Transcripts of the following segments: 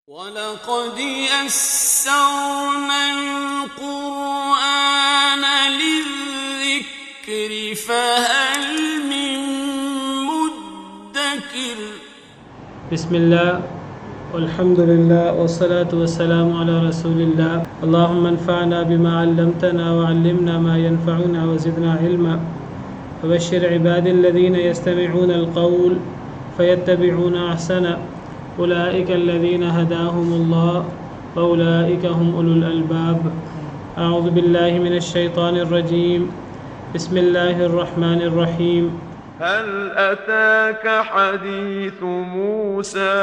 وَلَقَدْ يَسَّرْنَا الْقُرْآنَ لِلذِّكْرِ فَهَلْ مِن مُّدَّكِرٍ بسم اللہ والحمد للہ والصلاة والسلام علی رسول اللہ اللہم انفعنا بما علمتنا وعلمنا ما ينفعنا وزدنا علما وبشر عباد الذین يستمعون القول فيتبعون احسنا اولئک الذین ہداہم اللہ واولئک هم اولو الالباب اعوذ باللہ من الشیطان الرجیم بسم اللہ الرحمن الرحیم هل أتاك حديث موسى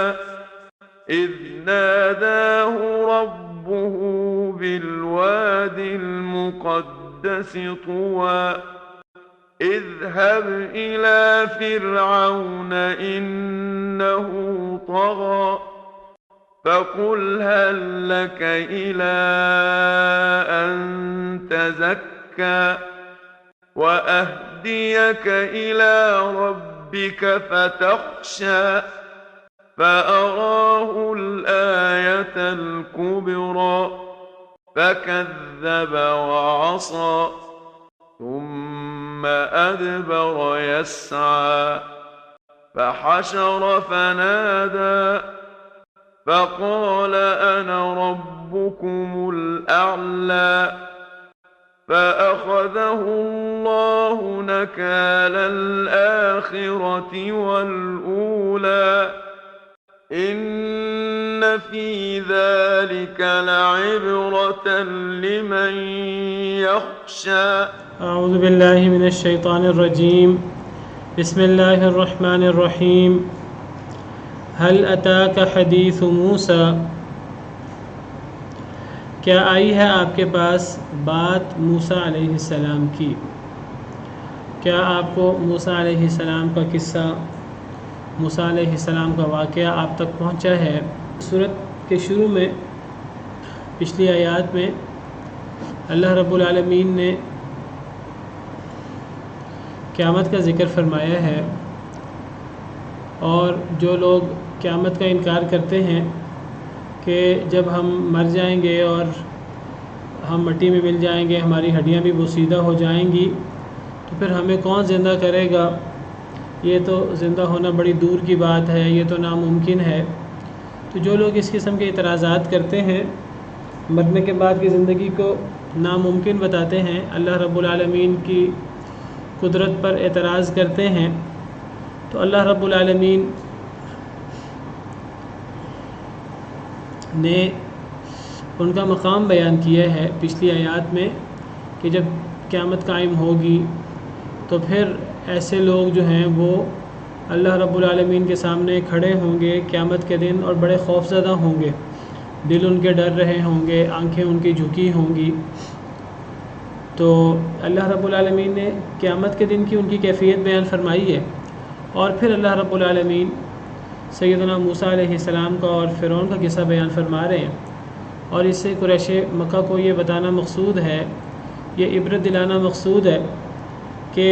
إذ ناداه ربه بالواد المقدس طوى اذهب إلى فرعون إنه طغى فقل هل لك إلى أن تزكى وأهديك إلى ربك فتخشى فأراه الآية الكبرى فكذب وعصى ثم أدبر يسعى فحشر فنادى فقال أنا ربكم الأعلى فأخذه الله نكال الآخرة والأولى إن في ذلك لعبرة لمن يخشى اعوذ باللہ من الشیطان الرجیم بسم اللہ الرحمن الرحیم هل اتاک حدیث موسیٰ کیا آئی ہے آپ کے پاس بات موسیٰ علیہ السلام کی؟ کیا آپ کو موسیٰ علیہ السلام کا قصہ، موسیٰ علیہ السلام کا واقعہ آپ تک پہنچا ہے؟ سورت کے شروع میں پچھلی آیات میں اللہ رب العالمین نے قیامت کا ذکر فرمایا ہے، اور جو لوگ قیامت کا انکار کرتے ہیں کہ جب ہم مر جائیں گے اور ہم مٹی میں مل جائیں گے، ہماری ہڈیاں بھی بوسیدہ ہو جائیں گی، تو پھر ہمیں کون زندہ کرے گا؟ یہ تو زندہ ہونا بڑی دور کی بات ہے، یہ تو ناممکن ہے۔ تو جو لوگ اس قسم کے اعتراضات کرتے ہیں، مرنے کے بعد کی زندگی کو ناممکن بتاتے ہیں، اللہ رب العالمین کی قدرت پر اعتراض کرتے ہیں، تو اللہ رب العالمین نے ان کا مقام بیان کیا ہے پچھلی آیات میں کہ جب قیامت قائم ہوگی تو پھر ایسے لوگ جو ہیں وہ اللہ رب العالمین کے سامنے کھڑے ہوں گے قیامت کے دن، اور بڑے خوف زدہ ہوں گے، دل ان کے ڈر رہے ہوں گے، آنکھیں ان کی جھکی ہوں گی۔ تو اللہ رب العالمین نے قیامت کے دن کی ان کی کیفیت بیان فرمائی ہے، اور پھر اللہ رب العالمین سیدنا موسیٰ علیہ السلام کا اور فرعون کا قصہ بیان فرما رہے ہیں، اور اس سے قریش مکہ کو یہ بتانا مقصود ہے، یہ عبرت دلانا مقصود ہے کہ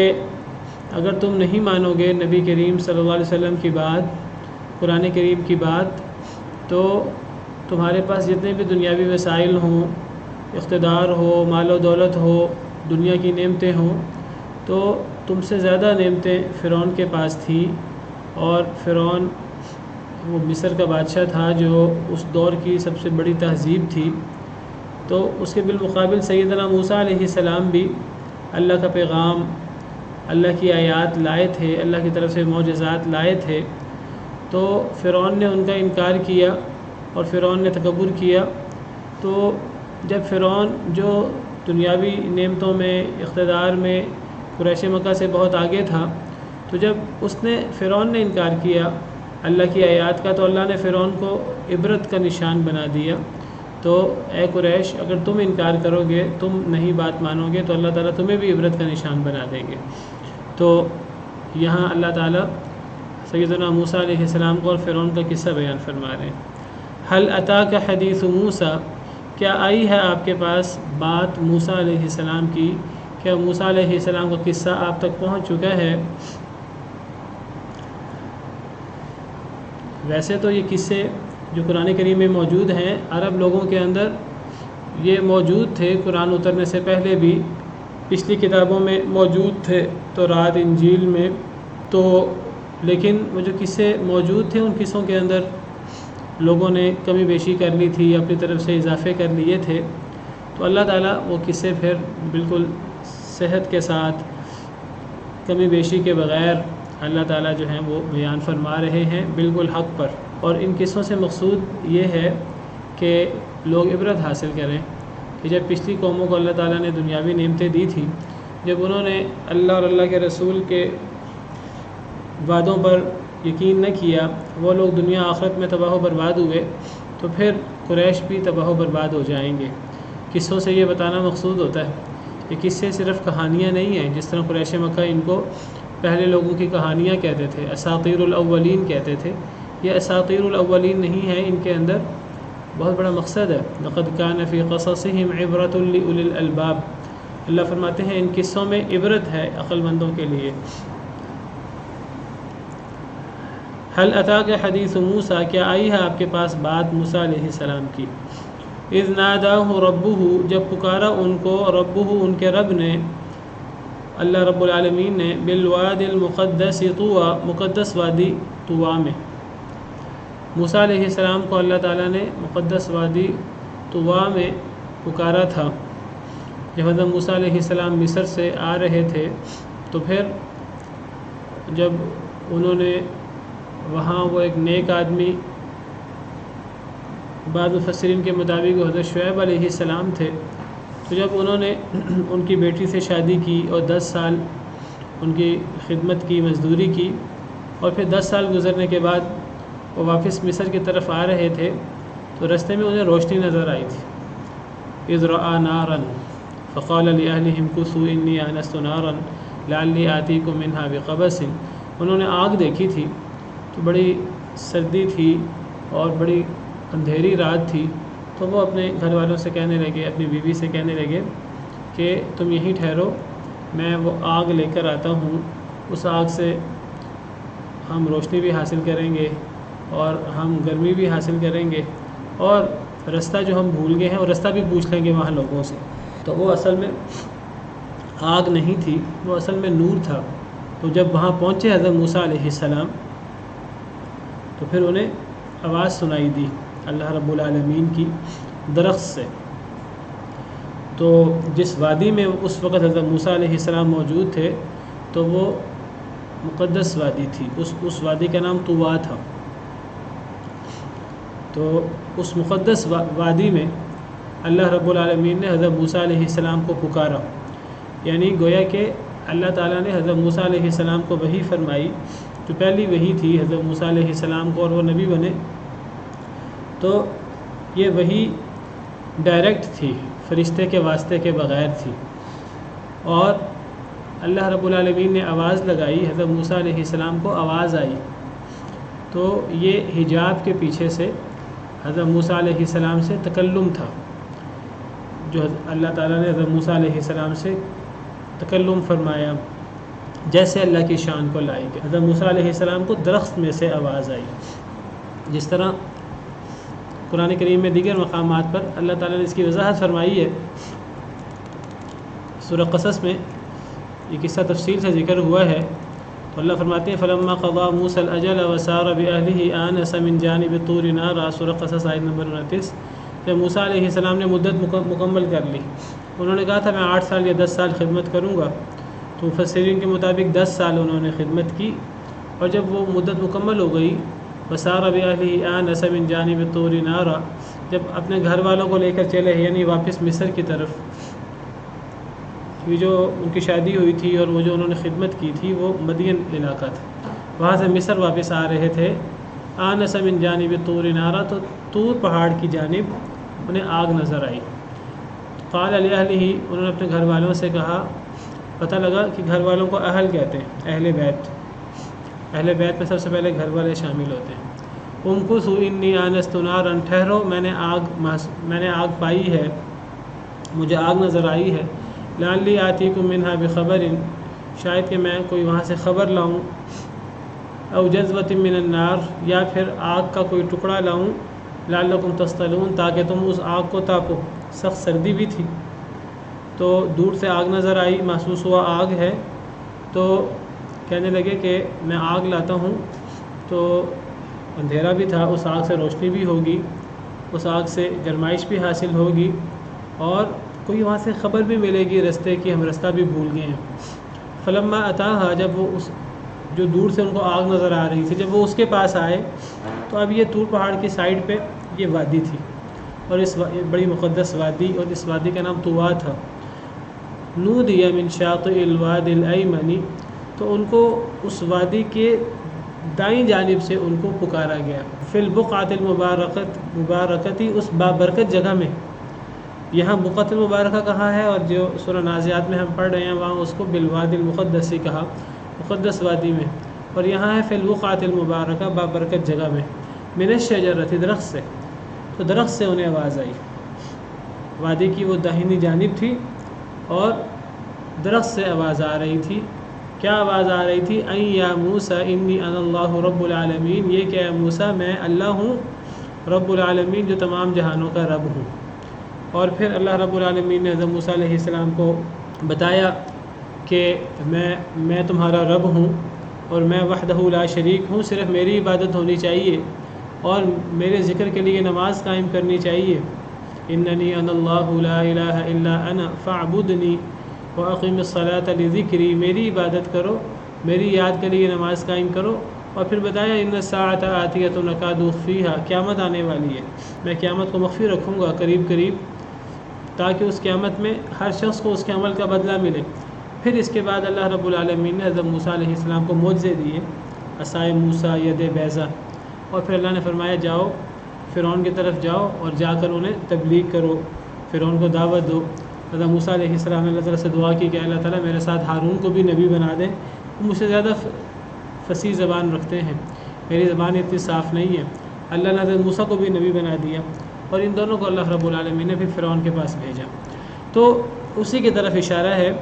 اگر تم نہیں مانو گے نبی کریم صلی اللہ علیہ وسلم کی بات، قرآن کریم کی بات، تو تمہارے پاس جتنے بھی دنیاوی وسائل ہوں، اقتدار ہو، مال و دولت ہو، دنیا کی نعمتیں ہوں، تو تم سے زیادہ نعمتیں فرعون کے پاس تھی، اور فرعون وہ مصر کا بادشاہ تھا جو اس دور کی سب سے بڑی تہذیب تھی۔ تو اس کے بالمقابل سیدنا موسیٰ علیہ السلام بھی اللہ کا پیغام، اللہ کی آیات لائے تھے، اللہ کی طرف سے معجزات لائے تھے۔ تو فرعون نے ان کا انکار کیا اور فرعون نے تکبر کیا۔ تو جب فرعون جو دنیاوی نعمتوں میں، اقتدار میں قریش مکہ سے بہت آگے تھا، تو جب فرعون نے انکار کیا اللہ کی آیات کا، تو اللہ نے فرعون کو عبرت کا نشان بنا دیا۔ تو اے قریش، اگر تم انکار کرو گے، تم نہیں بات مانو گے، تو اللہ تعالیٰ تمہیں بھی عبرت کا نشان بنا دیں گے۔ تو یہاں اللہ تعالیٰ سیدنا موسیٰ علیہ السلام کو اور فرعون کا قصہ بیان فرما رہے ہیں۔ حل اتاک حدیث موسیٰ، کیا آئی ہے آپ کے پاس بات موسیٰ علیہ السلام کی؟ کیا موسیٰ علیہ السلام کا قصہ آپ تک پہنچ چکا ہے؟ ویسے تو یہ قصے جو قرآن کریم میں موجود ہیں، عرب لوگوں کے اندر یہ موجود تھے، قرآن اترنے سے پہلے بھی پچھلی کتابوں میں موجود تھے، تورات، انجیل میں تو، لیکن وہ جو قصے موجود تھے ان قصوں کے اندر لوگوں نے کمی بیشی کر لی تھی، اپنی طرف سے اضافے کر لیے تھے، تو اللہ تعالیٰ وہ قصے پھر بالکل صحت کے ساتھ کمی بیشی کے بغیر اللہ تعالیٰ جو ہیں وہ بیان فرما رہے ہیں بالکل حق پر۔ اور ان قصوں سے مقصود یہ ہے کہ لوگ عبرت حاصل کریں کہ جب پچھلی قوموں کو اللہ تعالیٰ نے دنیاوی نعمتیں دی تھیں، جب انہوں نے اللہ اور اللہ کے رسول کے وعدوں پر یقین نہ کیا، وہ لوگ دنیا آخرت میں تباہ و برباد ہوئے، تو پھر قریش بھی تباہ و برباد ہو جائیں گے۔ قصوں سے یہ بتانا مقصود ہوتا ہے کہ قصے صرف کہانیاں نہیں ہیں، جس طرح قریش مکہ ان کو پہلے لوگوں کی کہانیاں کہتے تھے، اساطیر الاولین کہتے تھے، یہ اساطیر الاولین نہیں ہے، ان کے اندر بہت بڑا مقصد ہے۔ لقد کان فی قصصہم عبرۃ لأولی الالباب، اللہ فرماتے ہیں ان قصوں میں عبرت ہے عقل مندوں کے لیے۔ حل اتاک حدیث موسیٰ، کیا آئی ہے آپ کے پاس بات موسیٰ علیہ السلام کی؟ اذ ناداہ ربہ، جب پکارا ان کو ربہ ان کے رب نے، اللہ رب العالمین نے، بالواد المقدس طویٰ، مقدس وادی طویٰ میں۔ موسیٰ علیہ السلام کو اللہ تعالیٰ نے مقدس وادی طویٰ میں پکارا تھا۔ جب حضرت موسیٰ علیہ السلام مصر سے آ رہے تھے تو پھر جب انہوں نے وہاں، وہ ایک نیک آدمی، بعض مفسرین کے مطابق حضرت شعیب علیہ السلام تھے، تو جب انہوں نے ان کی بیٹی سے شادی کی اور 10 سال ان کی خدمت کی، مزدوری کی، اور پھر 10 سال گزرنے کے بعد وہ واپس مصر کی طرف آ رہے تھے تو رستے میں انہیں روشنی نظر آئی تھی۔ اذ رأى نارا فقال لأهلهم كثوا انی آنست نارا لعلی آتیکم منها بقبس، انہوں نے آگ دیکھی تھی تو بڑی سردی تھی اور بڑی اندھیری رات تھی، تو وہ اپنے گھر والوں سے کہنے لگے، اپنی بیوی سے کہنے لگے کہ تم یہیں ٹھہرو، میں وہ آگ لے کر آتا ہوں، اس آگ سے ہم روشنی بھی حاصل کریں گے اور ہم گرمی بھی حاصل کریں گے، اور رستہ جو ہم بھول گئے ہیں اور رستہ بھی پوچھ لیں گے وہاں لوگوں سے۔ تو وہ اصل میں آگ نہیں تھی، وہ اصل میں نور تھا۔ تو جب وہاں پہنچے حضرت موسیٰ علیہ السلام تو پھر انہیں آواز سنائی دی اللہ رب العالمین کی درخت سے۔ تو جس وادی میں اس وقت حضرت موسیٰ علیہ السلام موجود تھے تو وہ مقدس وادی تھی، اس وادی کا نام طویٰ تھا۔ تو اس مقدس وادی میں اللہ رب العالمین نے حضرت موسیٰ علیہ السلام کو پکارا، یعنی گویا کہ اللہ تعالیٰ نے حضرت موسیٰ علیہ السلام کو وحی فرمائی، جو پہلی وحی تھی حضرت موسیٰ علیہ السلام کو، اور وہ نبی بنے، تو یہ وحی ڈائریکٹ تھی، فرشتے کے واسطے کے بغیر تھی، اور اللہ رب العالمین نے آواز لگائی، حضرت موسیٰ علیہ السلام کو آواز آئی، تو یہ حجاب کے پیچھے سے حضرت موسیٰ علیہ السلام سے تکلم تھا، جو اللہ تعالیٰ نے حضرت موسیٰ علیہ السلام سے تکلم فرمایا، جیسے اللہ کی شان کو لائق ہے۔ حضرت موسیٰ علیہ السلام کو درخت میں سے آواز آئی، جس طرح قرآن کریم میں دیگر مقامات پر اللہ تعالیٰ نے اس کی وضاحت فرمائی ہے۔ سورہ قصص میں یہ قصہ تفصیل سے ذکر ہوا ہے، تو اللہ فرماتے ہیں فَلَمَّا قَضَىٰ مُوسَى الْأَجَلَ وَسَارَ بِأَهْلِهِ آنَسَ مِن جَانِبِ الطُّورِ نَارًا، سورہ قصص آیت نمبر 29۔ جب موسیٰ علیہ السلام نے مدت مکمل کر لی، انہوں نے کہا تھا میں 8 سال یا 10 سال خدمت کروں گا، تو مفسرین کے مطابق 10 سال انہوں نے خدمت کی، اور جب وہ مدت مکمل ہو گئی، وَسَارَ بِأَهْلِهِ آنَسَ مِن جَانِبِ الطُّورِ نَارًا، جب اپنے گھر والوں کو لے کر چلے، یعنی واپس مصر کی طرف، یہ جو ان کی شادی ہوئی تھی اور وہ جو انہوں نے خدمت کی تھی وہ مدین علاقہ تھا، وہاں سے مصر واپس آ رہے تھے، آنَسَ مِن جَانِبِ الطُّورِ نَارًا، تو طور پہاڑ کی جانب انہیں آگ نظر آئی، قال لأہلہ، انہوں نے اپنے گھر والوں سے کہا، پتہ لگا کہ گھر والوں کو اہل کہتے ہیں، اہل بیت، اہل بیت میں سب سے پہلے گھر والے شامل ہوتے ہیں۔ امکثوا انی آنست نارا، ٹھہرو میں نے آگ پائی ہے، مجھے آگ نظر آئی ہے، لعلی آتیکم منہا بخبر، شاید کہ میں کوئی وہاں سے خبر لاؤں، او جذوۃ من النار، یا پھر آگ کا کوئی ٹکڑا لاؤں، لعلکم تصطلون، تاکہ تم اس آگ کو تاپو۔ سخت سردی بھی تھی تو دور سے آگ نظر آئی، محسوس ہوا آگ ہے، تو کہنے لگے کہ میں آگ لاتا ہوں، تو اندھیرا بھی تھا، اس آگ سے روشنی بھی ہوگی، اس آگ سے گرمائش بھی حاصل ہوگی، اور کوئی وہاں سے خبر بھی ملے گی رستے کی، ہم رستہ بھی بھول گئے ہیں۔ فلما اتاہا، جب وہ اس جو دور سے ان کو آگ نظر آ رہی تھی، جب وہ اس کے پاس آئے تو اب یہ طور پہاڑ کی سائڈ پہ یہ وادی تھی، اور اس بڑی مقدس وادی، اور اس وادی کا نام طوا تھا۔ نودی من شاطئ الوادی الایمن، تو ان کو اس وادی کے دائیں جانب سے ان کو پکارا گیا، فی البقعۃ المبارکتی، اس بابرکت جگہ میں۔ یہاں بقعۃ المبارکہ کہا ہے، اور جو سورہ نازعات میں ہم پڑھ رہے ہیں وہاں اس کو بالوادی المقدس کہا، مقدس وادی میں، اور یہاں ہے فی البقعۃ المبارکہ، بابرکت جگہ میں، من الشجرۃ، درخت سے، تو درخت سے انہیں آواز آئی، وادی کی وہ داہنی جانب تھی اور درخت سے آواز آ رہی تھی۔ کیا آواز آ رہی تھی؟ ان یا موسیٰ انی انا اللہ رب العالمین، یہ کہ اے موسیٰ میں اللہ ہوں رب العالمین، جو تمام جہانوں کا رب ہوں۔ اور پھر اللہ رب العالمین نے حضرت موسیٰ علیہ السلام کو بتایا کہ میں تمہارا رب ہوں، اور میں وحدہ لا شریک ہوں، صرف میری عبادت ہونی چاہیے اور میرے ذکر کے لیے نماز قائم کرنی چاہیے۔ اننی انا اللہ لا الہ الا انا فاعبدنی واقم الصلاۃ لذکری، میری عبادت کرو، میری یاد کے لیے نماز قائم کرو۔ اور پھر بتایا ان الساعۃ آتیۃ اکاد اخفیھا، قیامت آنے والی ہے، میں قیامت کو مخفی رکھوں گا قریب قریب، تاکہ اس قیامت میں ہر شخص کو اس کے عمل کا بدلہ ملے۔ پھر اس کے بعد اللہ رب العالمین نے حضرت موسیٰ علیہ السلام کو معجزے دیے، عصائے موسیٰ، ید بیضا، اور پھر اللہ نے فرمایا جاؤ فرعون کی طرف جاؤ اور جا کر انہیں تبلیغ کرو، فرعون کو دعوت دو۔ حضرت موسیٰ علیہ السلام نے اللہ تعالیٰ سے دعا کی کہ اللہ تعالیٰ میرے ساتھ ہارون کو بھی نبی بنا دیں، وہ مجھ سے زیادہ فصیح زبان رکھتے ہیں، میری زبان اتنی صاف نہیں ہے۔ اللہ نے حضرت موسیٰ کو بھی نبی بنا دیا، اور ان دونوں کو اللہ رب العالمین نے پھر فرعون کے پاس بھیجا۔ تو اسی کی طرف اشارہ ہے،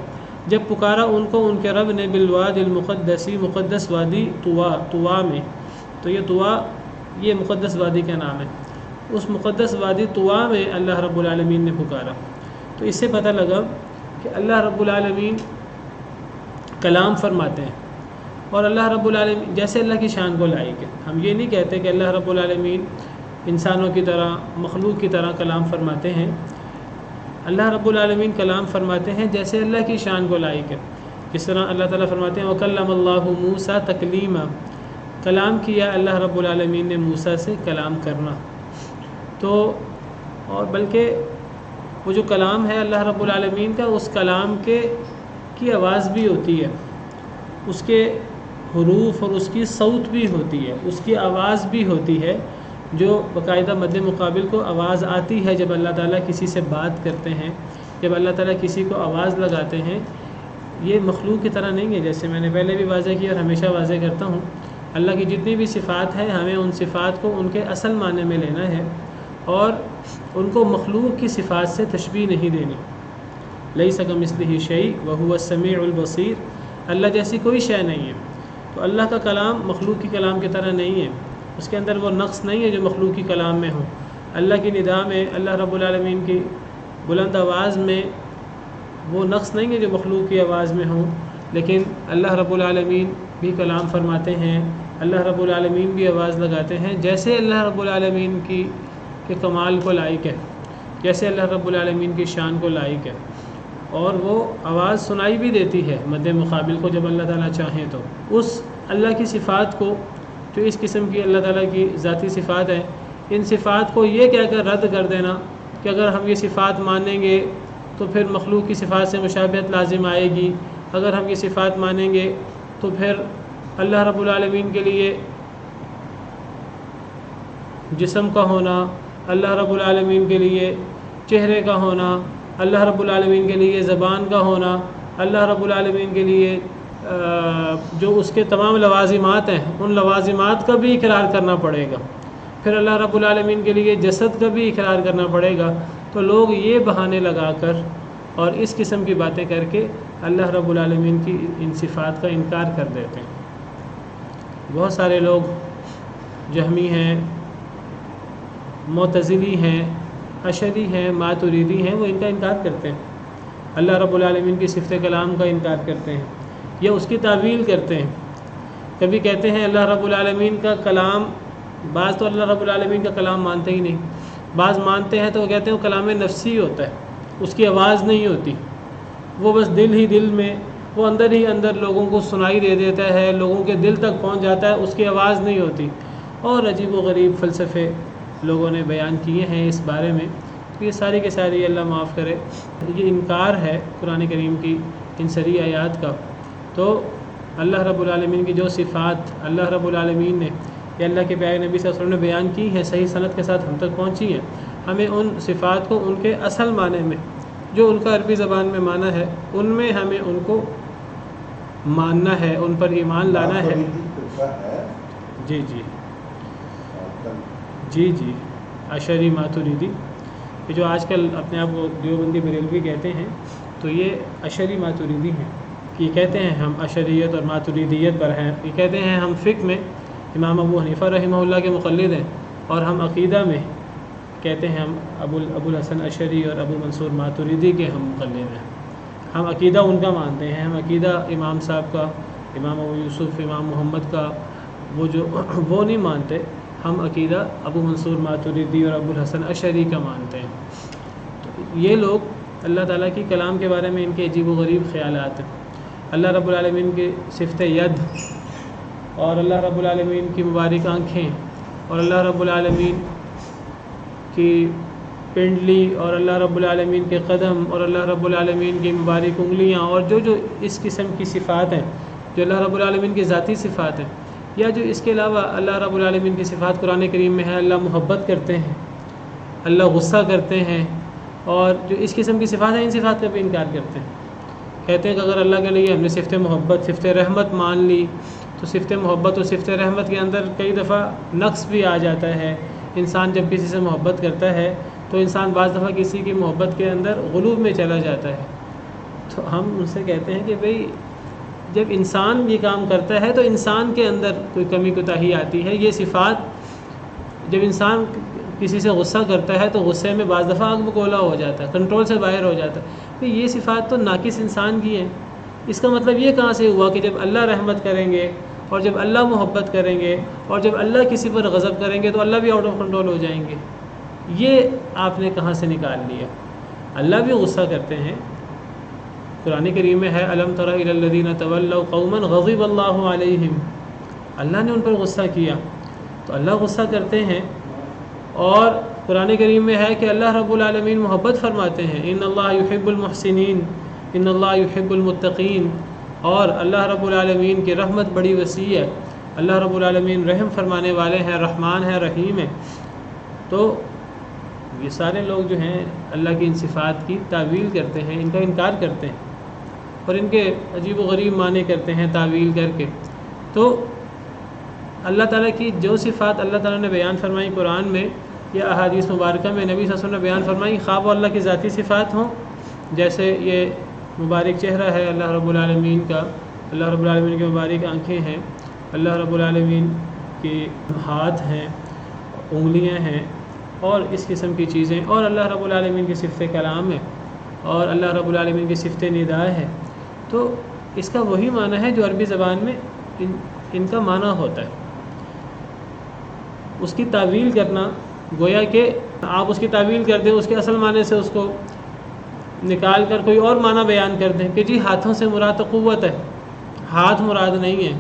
جب پکارا ان کو ان کے رب نے بالوادی المقدسی، مقدس وادی طوا میں، تو یہ طوا یہ مقدس وادی کا نام ہے، اس مقدس وادی طوا میں اللہ رب العالمین نے پکارا۔ تو اس سے پتہ لگا کہ اللہ رب العالمین کلام فرماتے ہیں، اور اللہ رب العالمین جیسے اللہ کی شان کو لائق ہے۔ ہم یہ نہیں کہتے کہ اللہ رب العالمین انسانوں کی طرح، مخلوق کی طرح کلام فرماتے ہیں، اللہ رب العالمین کلام فرماتے ہیں جیسے اللہ کی شان کو لائق ہے۔ جس طرح اللہ تعالیٰ فرماتے ہیں وَكَلَّمَ اللَّهُ مُوسَىٰ تَكْلِيمًا، کلام کیا اللہ رب العالمین نے موسیٰ سے کلام کرنا۔ تو اور بلکہ وہ جو کلام ہے اللہ رب العالمین کا، اس کلام کی آواز بھی ہوتی ہے، اس کے حروف اور اس کی صوت بھی ہوتی ہے، اس کی آواز بھی ہوتی ہے، جو باقاعدہ مد مقابل کو آواز آتی ہے جب اللہ تعالیٰ کسی سے بات کرتے ہیں، جب اللہ تعالیٰ کسی کو آواز لگاتے ہیں۔ یہ مخلوق کی طرح نہیں ہے، جیسے میں نے پہلے بھی واضح کیا اور ہمیشہ واضح کرتا ہوں، اللہ کی جتنی بھی صفات ہیں ہمیں ان صفات کو ان کے اصل معنی میں لینا ہے، اور ان کو مخلوق کی صفات سے تشبیہ نہیں دینی۔ لیس کمثلہ شیء وہو السمیع البصیر، اللہ جیسی کوئی شے نہیں ہے۔ تو اللہ کا کلام مخلوق کی کلام کی طرح نہیں ہے، اس کے اندر وہ نقص نہیں ہے جو مخلوق کی کلام میں ہو۔ اللہ کی ندا میں، اللہ رب العالمین کی بلند آواز میں وہ نقص نہیں ہے جو مخلوق کی آواز میں ہو، لیکن اللہ رب العالمین بھی کلام فرماتے ہیں، اللہ رب العالمین بھی آواز لگاتے ہیں جیسے اللہ رب العالمین کے کمال کو لائق ہے، جیسے اللہ رب العالمین کی شان کو لائق ہے، اور وہ آواز سنائی بھی دیتی ہے مد مقابل کو جب اللہ تعالیٰ چاہیں تو۔ اس اللہ کی صفات کو، جو اس قسم کی اللہ تعالیٰ کی ذاتی صفات ہیں، ان صفات کو یہ کہہ کر رد کر دینا کہ اگر ہم یہ صفات مانیں گے تو پھر مخلوق کی صفات سے مشابہت لازم آئے گی، اگر ہم یہ صفات مانیں گے تو پھر اللہ رب العالمین کے لیے جسم کا ہونا، اللہ رب العالمین کے لیے چہرے کا ہونا، اللہ رب العالمین کے لیے زبان کا ہونا، اللہ رب العالمین کے لیے جو اس کے تمام لوازمات ہیں ان لوازمات کا بھی اقرار کرنا پڑے گا، پھر اللہ رب العالمین کے لیے جسد کا بھی اقرار کرنا پڑے گا۔ تو لوگ یہ بہانے لگا کر اور اس قسم کی باتیں کر کے اللہ رب العالمین کی ان صفات کا انکار کر دیتے ہیں۔ بہت سارے لوگ جہمی ہیں، معتزلی ہیں، اشعری ہیں، ماتریدی ہیں، وہ ان کا انکار کرتے ہیں، اللہ رب العالمین کی صفت کلام کا انکار کرتے ہیں یا اس کی تعویل کرتے ہیں۔ کبھی کہتے ہیں اللہ رب العالمین کا کلام، بعض تو اللہ رب العالمین کا کلام مانتے ہی نہیں، بعض مانتے ہیں تو وہ کہتے ہیں وہ کلام نفسی ہوتا ہے، اس کی آواز نہیں ہوتی، وہ بس دل ہی دل میں، وہ اندر ہی اندر لوگوں کو سنائی دے دیتا ہے، لوگوں کے دل تک پہنچ جاتا ہے، اس کی آواز نہیں ہوتی، اور عجیب و غریب فلسفے لوگوں نے بیان کیے ہیں اس بارے میں۔ یہ ساری کے ساری اللہ معاف کرے، یہ انکار ہے قرآن کریم کی ان سری آیات کا۔ تو اللہ رب العالمین کی جو صفات اللہ رب العالمین نے یا اللہ کے پیارے نبی صلی اللہ علیہ وسلم نے بیان کی ہیں، صحیح سند کے ساتھ ہم تک پہنچی ہیں، ہمیں ان صفات کو ان کے اصل معنی میں، جو ان کا عربی زبان میں معنی ہے، ان میں ہمیں ان کو ماننا ہے، ان پر ایمان لانا ہے۔ جی جی جی جی اشعری ماتریدی، کہ جو آج کل اپنے آپ کو دیوبندی بریلوی کہتے ہیں، تو یہ اشعری ماتریدی ہیں۔ یہ کہتے ہیں ہم اشعریت اور ماتریدیت پر ہیں، یہ کہتے ہیں ہم فقہ میں امام ابو حنیفہ رحمہ اللہ کے مقلد ہیں، اور ہم عقیدہ میں کہتے ہیں ہم ابو الحسن اشعری اور ابو منصور ماتریدی کے ہم مقلد ہیں۔ ہم عقیدہ ان کا مانتے ہیں، ہم عقیدہ امام صاحب کا، امام ابو یوسف، امام محمد کا وہ نہیں مانتے، ہم عقیدہ ابو منصور ماتریدی اور ابو الحسن اشعری کا مانتے ہیں۔ تو یہ لوگ اللہ تعالیٰ کی کلام کے بارے میں ان کے عجیب و غریب خیالات ہیں۔ اللہ رب العالمین کی صفت ید، اور اللہ رب العالمین کی مبارک آنکھیں، اور اللہ رب العالمین کی پنڈلی، اور اللہ رب العالمین کے قدم، اور اللہ رب العالمین کی مبارک انگلیاں، اور جو اس قسم کی صفات ہیں جو اللہ رب العالمین کی ذاتی صفات ہیں، یا جو اس کے علاوہ اللہ رب العالمین کی صفات قرآن کریم میں ہے، اللہ محبت کرتے ہیں، اللہ غصہ کرتے ہیں، اور جو اس قسم کی صفات ہیں ان صفات کا بھی انکار کرتے ہیں۔ کہتے ہیں کہ اگر اللہ کے لیے ہم نے صفت محبت، صفت رحمت مان لی، تو صفت محبت اور صفت رحمت کے اندر کئی دفعہ نقص بھی آ جاتا ہے۔ انسان جب کسی سے محبت کرتا ہے تو انسان بعض دفعہ کسی کی محبت کے اندر غلوب میں چلا جاتا ہے۔ تو ہم ان سے کہتے ہیں کہ بھئی جب انسان یہ کام کرتا ہے تو انسان کے اندر کوئی کمی کوتاہی آتی ہے۔ یہ صفات، جب انسان کسی سے غصہ کرتا ہے تو غصے میں بعض دفعہ آگ بگولا ہو جاتا ہے، کنٹرول سے باہر ہو جاتا ہے، تو یہ صفات تو ناقص انسان کی ہیں۔ اس کا مطلب یہ کہاں سے ہوا کہ جب اللہ رحمت کریں گے اور جب اللہ محبت کریں گے اور جب اللہ کسی پر غضب کریں گے تو اللہ بھی آؤٹ آف کنٹرول ہو جائیں گے؟ یہ آپ نے کہاں سے نکال لیا؟ اللہ بھی غصہ کرتے ہیں، قرآن کریم میں ہے الم تر الی الذین تولوا قوما غضب اللہ علیہم، اللہ نے ان پر غصہ کیا، تو اللہ غصہ کرتے ہیں۔ اور قرآن کریم میں ہے کہ اللہ رب العالمین محبت فرماتے ہیں، ان اللہ یحب المحسنین ان اللہ یحب المتقین، اور اللہ رب العالمین کی رحمت بڑی وسیع ہے، اللہ رب العالمین رحم فرمانے والے ہیں، رحمان ہیں، رحیم ہیں۔ تو یہ سارے لوگ جو ہیں اللہ کی ان صفات کی تعویل کرتے ہیں، ان کا انکار کرتے ہیں، اور ان کے عجیب و غریب معنی کرتے ہیں تعویل کر کے۔ تو اللہ تعالیٰ کی جو صفات اللہ تعالیٰ نے بیان فرمائی قرآن میں یا احادیث مبارکہ میں نبی صلی اللہ علیہ وسلم نے بیان فرمائی، خواہ وہ اللہ کی ذاتی صفات ہوں، جیسے یہ مبارک چہرہ ہے اللہ رب العالمین کا، اللہ رب العالمین کی مبارک آنکھیں ہیں، اللہ رب العالمین کے ہاتھ ہیں، انگلیاں ہیں، اور اس قسم کی چیزیں، اور اللہ رب العالمین کی صفت کلام ہے، اور اللہ رب العالمین کی صفت ندا ہے۔ تو اس کا وہی معنی ہے جو عربی زبان میں ان کا معنی ہوتا ہے۔ اس کی تعویل کرنا گویا کہ آپ اس کی تعویل کر دیں، اس کے اصل معنی سے اس کو نکال کر کوئی اور معنی بیان کر دیں کہ جی ہاتھوں سے مراد قوت ہے، ہاتھ مراد نہیں ہے،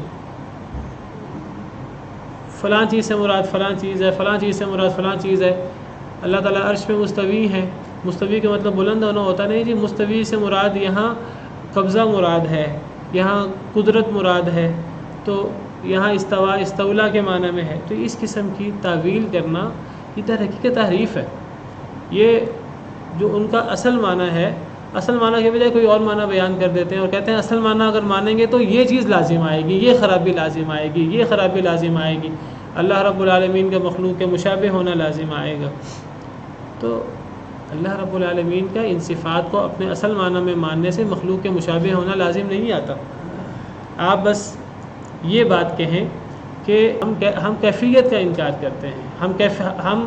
فلاں چیز سے مراد فلاں چیز ہے، فلاں چیز سے مراد فلاں چیز ہے۔ اللہ تعالیٰ عرش پہ مستوی ہیں، مستوی کا مطلب بلند ہونا ہوتا نہیں جی، مستوی سے مراد یہاں قبضہ مراد ہے، یہاں قدرت مراد ہے، تو یہاں استوا استولا کے معنی میں ہے۔ تو اس قسم کی تعویل کرنا یہ تحقیق تحریف ہے۔ یہ جو ان کا اصل معنی ہے، اصل معنی کے بجائے کوئی اور معنی بیان کر دیتے ہیں اور کہتے ہیں اصل معنی اگر مانیں گے تو یہ چیز لازم آئے گی، یہ خرابی لازم آئے گی، یہ خرابی لازم آئے گی، اللہ رب العالمین کے مخلوق کے مشابہ ہونا لازم آئے گا۔ تو اللہ رب العالمین کا ان صفات کو اپنے اصل معنی میں ماننے سے مخلوق کے مشابہ ہونا لازم نہیں آتا۔ آپ بس یہ بات کہیں کہ ہم کیفیت کا انکار کرتے ہیں، ہم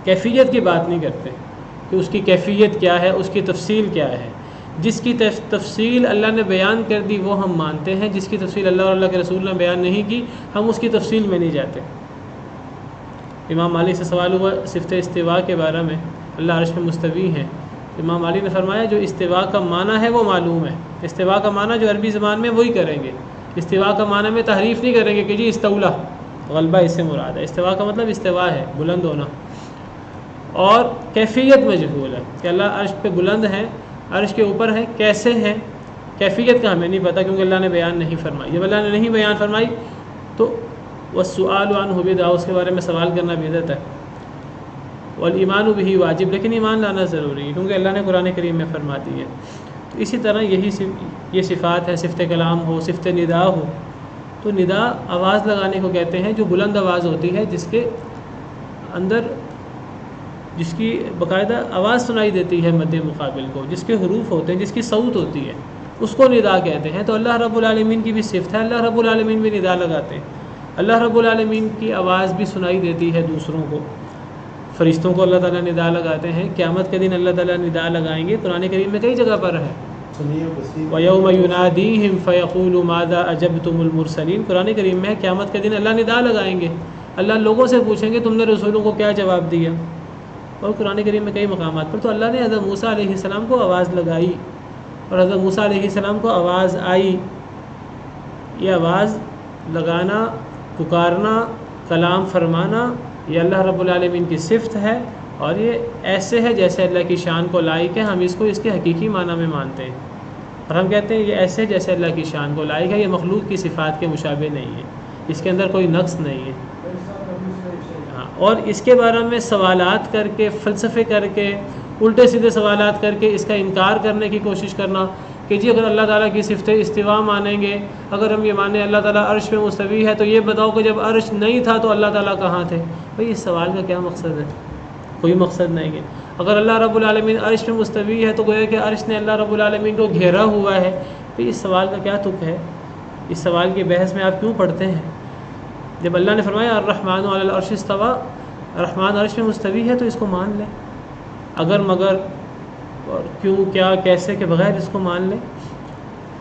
کیفیت کی بات نہیں کرتے کہ اس کی کیفیت کیا ہے، اس کی تفصیل کیا ہے۔ جس کی تفصیل اللہ نے بیان کر دی وہ ہم مانتے ہیں، جس کی تفصیل اللہ اور اللہ کے رسول نے بیان نہیں کی ہم اس کی تفصیل میں نہیں جاتے۔ امام مالک سے سوال ہوا صفت استوا کے بارے میں، اللہ عرش پہ مستوی ہیں۔ امام مالک نے فرمایا جو استوا کا معنی ہے وہ معلوم ہے، استوا کا معنی جو عربی زبان میں وہی کریں گے، استوا کا معنی میں تحریف نہیں کریں گے کہ جی استولا، غلبہ اس سے مراد ہے۔ استوا کا مطلب استوا ہے، بلند ہونا، اور کیفیت مجہول ہے کہ اللہ عرش پہ بلند ہے، عرش کے اوپر ہے، کیسے ہے کیفیت کا ہمیں نہیں پتہ کیونکہ اللہ نے بیان نہیں فرمائی۔ جب اللہ نے نہیں بیان فرمائی تو والسؤال عنہ بدعہ، اس کے بارے میں سوال کرنا بدعت ہے، والایمان بہ واجب، لیکن ایمان لانا ضروری ہے کیونکہ اللہ نے قرآن کریم میں فرما دی ہے۔ تو اسی طرح یہ صفات ہے، صفت کلام ہو، صفت ندا ہو، تو ندا آواز لگانے کو کہتے ہیں جو بلند آواز ہوتی ہے، جس کے اندر جس کی باقاعدہ آواز سنائی دیتی ہے مد مقابل کو، جس کے حروف ہوتے ہیں، جس کی صوت ہوتی ہے، اس کو ندا کہتے ہیں۔ تو اللہ رب العالمین کی بھی صفت ہے، اللہ رب العالمین بھی ندا لگاتے ہیں، اللہ رب العالمین کی آواز بھی سنائی دیتی ہے دوسروں کو، فرشتوں کو اللہ تعالیٰ ندا لگاتے ہیں، قیامت کے دن اللہ تعالیٰ ندا لگائیں گے، قرآن کریم میں کئی جگہ پر ہے وَيَوْمَ يُنَادِيهِمْ فَيَقُولُ مَاذَا أَجَبْتُمُ الْمُرْسَلِينَ، قرآن کریم میں قیامت کے دن اللہ ندا لگائیں گے، اللہ لوگوں سے پوچھیں گے تم نے رسولوں کو کیا جواب دیا، اور قرآن کریم میں کئی مقامات پر۔ تو اللہ نے حضرت موسیٰ علیہ السلام کو آواز لگائی اور حضرت موسیٰ علیہ السلام کو آواز آئی۔ یہ آواز لگانا، پکارنا، کلام فرمانا، یہ اللہ رب العالمین کی صفت ہے، اور یہ ایسے ہے جیسے اللہ کی شان کو لائق ہے، ہم اس کو اس کے حقیقی معنی میں مانتے ہیں، اور ہم کہتے ہیں یہ ایسے جیسے اللہ کی شان کو لائق ہے، یہ مخلوق کی صفات کے مشابہ نہیں ہے، اس کے اندر کوئی نقص نہیں ہے۔ اور اس کے بارے میں سوالات کر کے، فلسفے کر کے، الٹے سیدھے سوالات کر کے اس کا انکار کرنے کی کوشش کرنا کہ جی اگر اللہ تعالیٰ کی صفت استوا مانیں گے، اگر ہم یہ مانیں اللہ تعالیٰ عرش پہ مستوی ہے تو یہ بتاؤ کہ جب عرش نہیں تھا تو اللہ تعالیٰ کہاں تھے؟ بھئی اس سوال کا کیا مقصد ہے؟ کوئی مقصد نہیں ہے۔ اگر اللہ رب العالمین عرش پہ مستوی ہے تو گویا کہ عرش نے اللہ رب العالمین کو گھیرا ہوا ہے، بھئی اس سوال کا کیا تک ہے؟ اس سوال کی بحث میں آپ کیوں پڑھتے ہیں؟ جب اللہ نے فرمایا الرحمن علی العرش استویٰ، رحمان عرش پہ مستوی ہے تو اس کو مان لیں، اگر مگر اور کیوں کیا کیسے کے بغیر اس کو مان لیں۔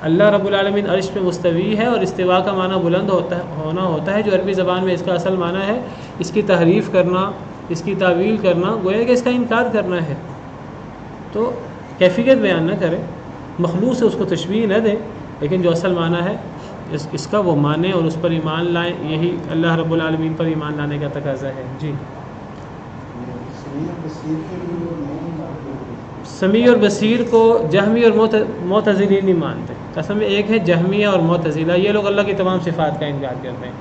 اللہ رب العالمین عرش پہ مستوی ہے، اور استوا کا معنی بلند ہونا ہوتا ہے، جو عربی زبان میں اس کا اصل معنی ہے اس کی تحریف کرنا، اس کی تعویل کرنا، گویا کہ اس کا انکار کرنا ہے۔ تو کیفیت بیان نہ کرے، مخلوق سے اس کو تشبیہ نہ دیں، لیکن جو اصل معنی ہے اس کا وہ مانیں اور اس پر ایمان لائیں، یہی اللہ رب العالمین پر ایمان لانے کا تقاضا ہے۔ جی سمیع اور بصیر کو جہمی اور معتزلی نہیں مانتے۔ اصل میں ایک ہے جہمیہ اور معتزلہ، یہ لوگ اللہ کی تمام صفات کا انکار کرتے ہیں۔